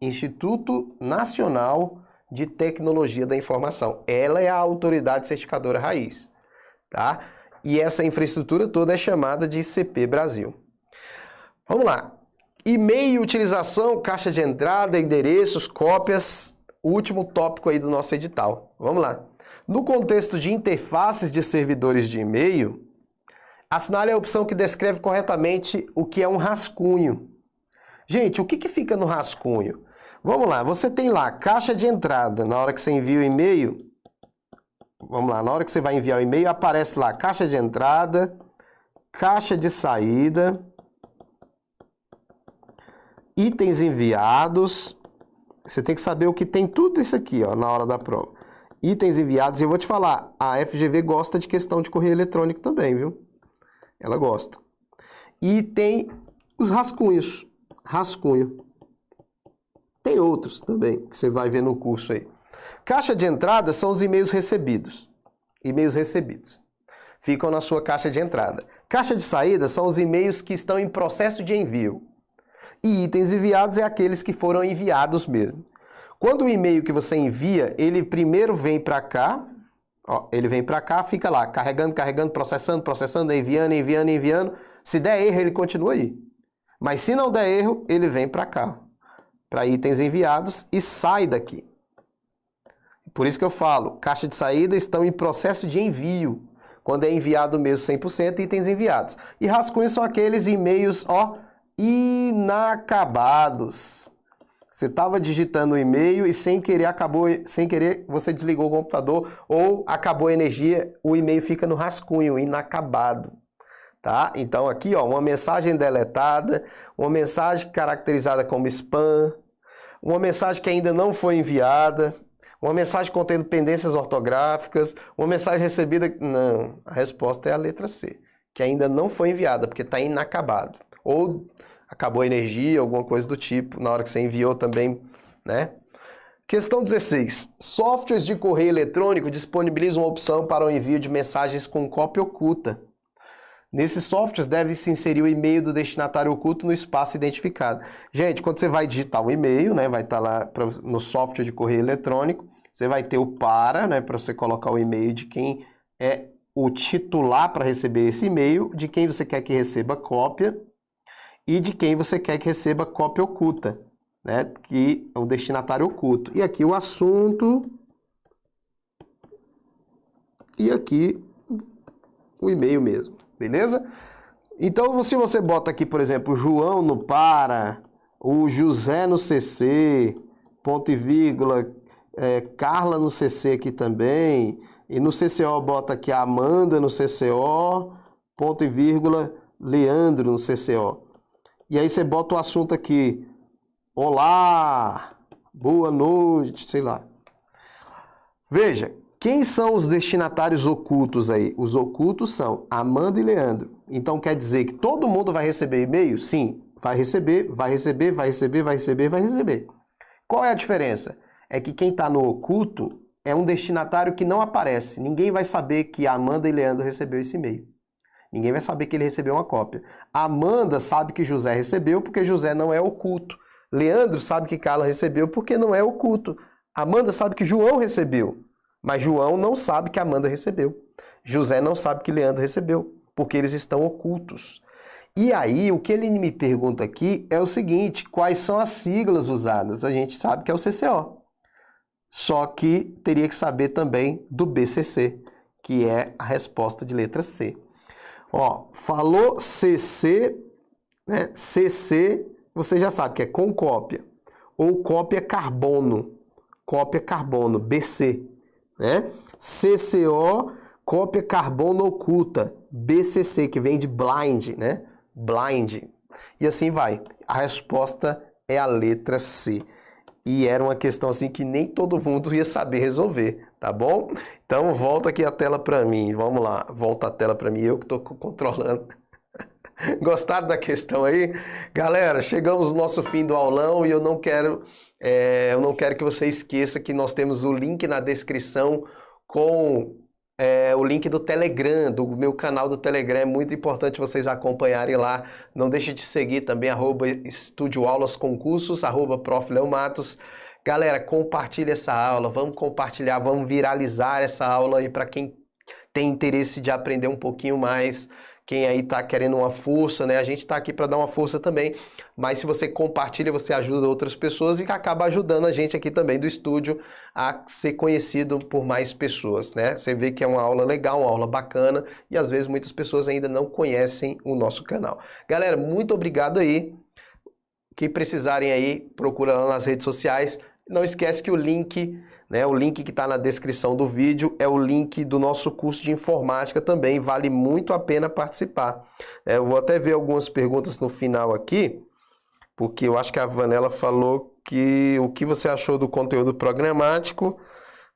Instituto Nacional de Tecnologia da Informação. Ela é a autoridade certificadora raiz, tá? E essa infraestrutura toda é chamada de ICP Brasil. Vamos lá. E-mail, utilização, caixa de entrada, endereços, cópias, último tópico aí do nosso edital. Vamos lá. No contexto de interfaces de servidores de e-mail, assinale a opção que descreve corretamente o que é um rascunho. Gente, o que fica no rascunho? Vamos lá, você tem lá caixa de entrada, na hora que você envia o e-mail, vamos lá, na hora que você vai enviar o e-mail, aparece lá caixa de entrada, caixa de saída, itens enviados, você tem que saber o que tem tudo isso aqui, ó, na hora da prova. Itens enviados, e eu vou te falar, a FGV gosta de questão de correio eletrônico também, viu? Ela gosta. E tem os rascunhos, rascunho. Tem outros também, que você vai ver no curso aí. Caixa de entrada são os e-mails recebidos. E-mails recebidos. Ficam na sua caixa de entrada. Caixa de saída são os e-mails que estão em processo de envio. E itens enviados é aqueles que foram enviados mesmo. Quando o e-mail que você envia, ele primeiro vem para cá, ó, ele vem para cá, fica lá, carregando, carregando, processando, processando, enviando, enviando, enviando. Se der erro, ele continua aí. Mas se não der erro, ele vem para cá, para itens enviados e sai daqui. Por isso que eu falo, caixa de saída estão em processo de envio. Quando é enviado mesmo 100%, itens enviados. E rascunhos são aqueles e-mails, ó, inacabados. Você estava digitando o e-mail e sem querer você desligou o computador ou acabou a energia, o e-mail fica no rascunho, inacabado. Tá? Então aqui, ó, uma mensagem deletada, uma mensagem caracterizada como spam, uma mensagem que ainda não foi enviada, uma mensagem contendo pendências ortográficas, uma mensagem recebida... Não, a resposta é a letra C, que ainda não foi enviada, porque está inacabado. Ou acabou a energia, alguma coisa do tipo, na hora que você enviou também, né? Questão 16. Softwares de correio eletrônico disponibilizam uma opção para o envio de mensagens com cópia oculta. Nesses softwares deve-se inserir o e-mail do destinatário oculto no espaço identificado. Gente, quando você vai digitar um e-mail, né, vai estar lá no software de correio eletrônico, você vai ter o para, né, para você colocar o e-mail de quem é o titular para receber esse e-mail, de quem você quer que receba cópia, e de quem você quer que receba cópia oculta, né? Que é o destinatário oculto. E aqui o assunto. E aqui o e-mail mesmo, beleza? Então, se você bota aqui, por exemplo, João no para, o José no CC, ponto e vírgula, Carla no CC aqui também, e no CCO bota aqui Amanda no CCO, ponto e vírgula, Leandro no CCO. E aí você bota o assunto aqui, olá, boa noite, sei lá. Veja, quem são os destinatários ocultos aí? Os ocultos são Amanda e Leandro. Então quer dizer que todo mundo vai receber e-mail? Sim, vai receber, vai receber, vai receber, vai receber, vai receber. Qual é a diferença? É que quem está no oculto é um destinatário que não aparece. Ninguém vai saber que Amanda e Leandro recebeu esse e-mail. Ninguém vai saber que ele recebeu uma cópia. A Amanda sabe que José recebeu porque José não é oculto. Leandro sabe que Carla recebeu porque não é oculto. Amanda sabe que João recebeu, mas João não sabe que Amanda recebeu. José não sabe que Leandro recebeu, porque eles estão ocultos. E aí, o que ele me pergunta aqui é o seguinte, quais são as siglas usadas? A gente sabe que é o CCO. Só que teria que saber também do BCC, que é a resposta de letra C. Ó, falou CC, né? CC, você já sabe que é com cópia. Ou cópia carbono, BC, né? CCO, cópia carbono oculta, BCC, que vem de blind, né? Blind. E assim vai. A resposta é a letra C. E era uma questão assim que nem todo mundo ia saber resolver, tá bom? Então volta aqui a tela para mim, vamos lá, volta a tela para mim, eu que estou controlando. Gostaram da questão aí? Galera, chegamos no nosso fim do aulão e eu não quero que você esqueça que nós temos o link na descrição com o link do Telegram, do meu canal do Telegram. É muito importante vocês acompanharem lá. Não deixe de seguir também, @Estúdio Aulas Concursos, @Prof. Leo Matos. Galera, compartilha essa aula, vamos compartilhar, vamos viralizar essa aula aí para quem tem interesse de aprender um pouquinho mais, quem aí tá querendo uma força, né? A gente tá aqui para dar uma força também, mas se você compartilha, você ajuda outras pessoas e acaba ajudando a gente aqui também do estúdio a ser conhecido por mais pessoas, né? Você vê que é uma aula legal, uma aula bacana e às vezes muitas pessoas ainda não conhecem o nosso canal. Galera, muito obrigado aí. Que precisarem aí, procura lá nas redes sociais. Não esquece que o link, né, o link que está na descrição do vídeo é o link do nosso curso de informática também, vale muito a pena participar. Eu vou até ver algumas perguntas no final aqui, porque eu acho que a Vanella falou que o que você achou do conteúdo programático,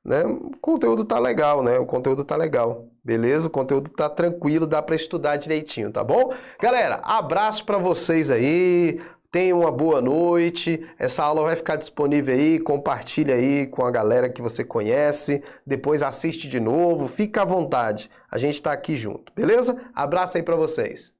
né? O conteúdo tá legal, né? O conteúdo tá legal, beleza? O conteúdo tá tranquilo, dá para estudar direitinho, tá bom? Galera, abraço para vocês aí. Tenha uma boa noite. Essa aula vai ficar disponível aí. Compartilha aí com a galera que você conhece. Depois assiste de novo. Fica à vontade. A gente está aqui junto, beleza? Abraço aí para vocês.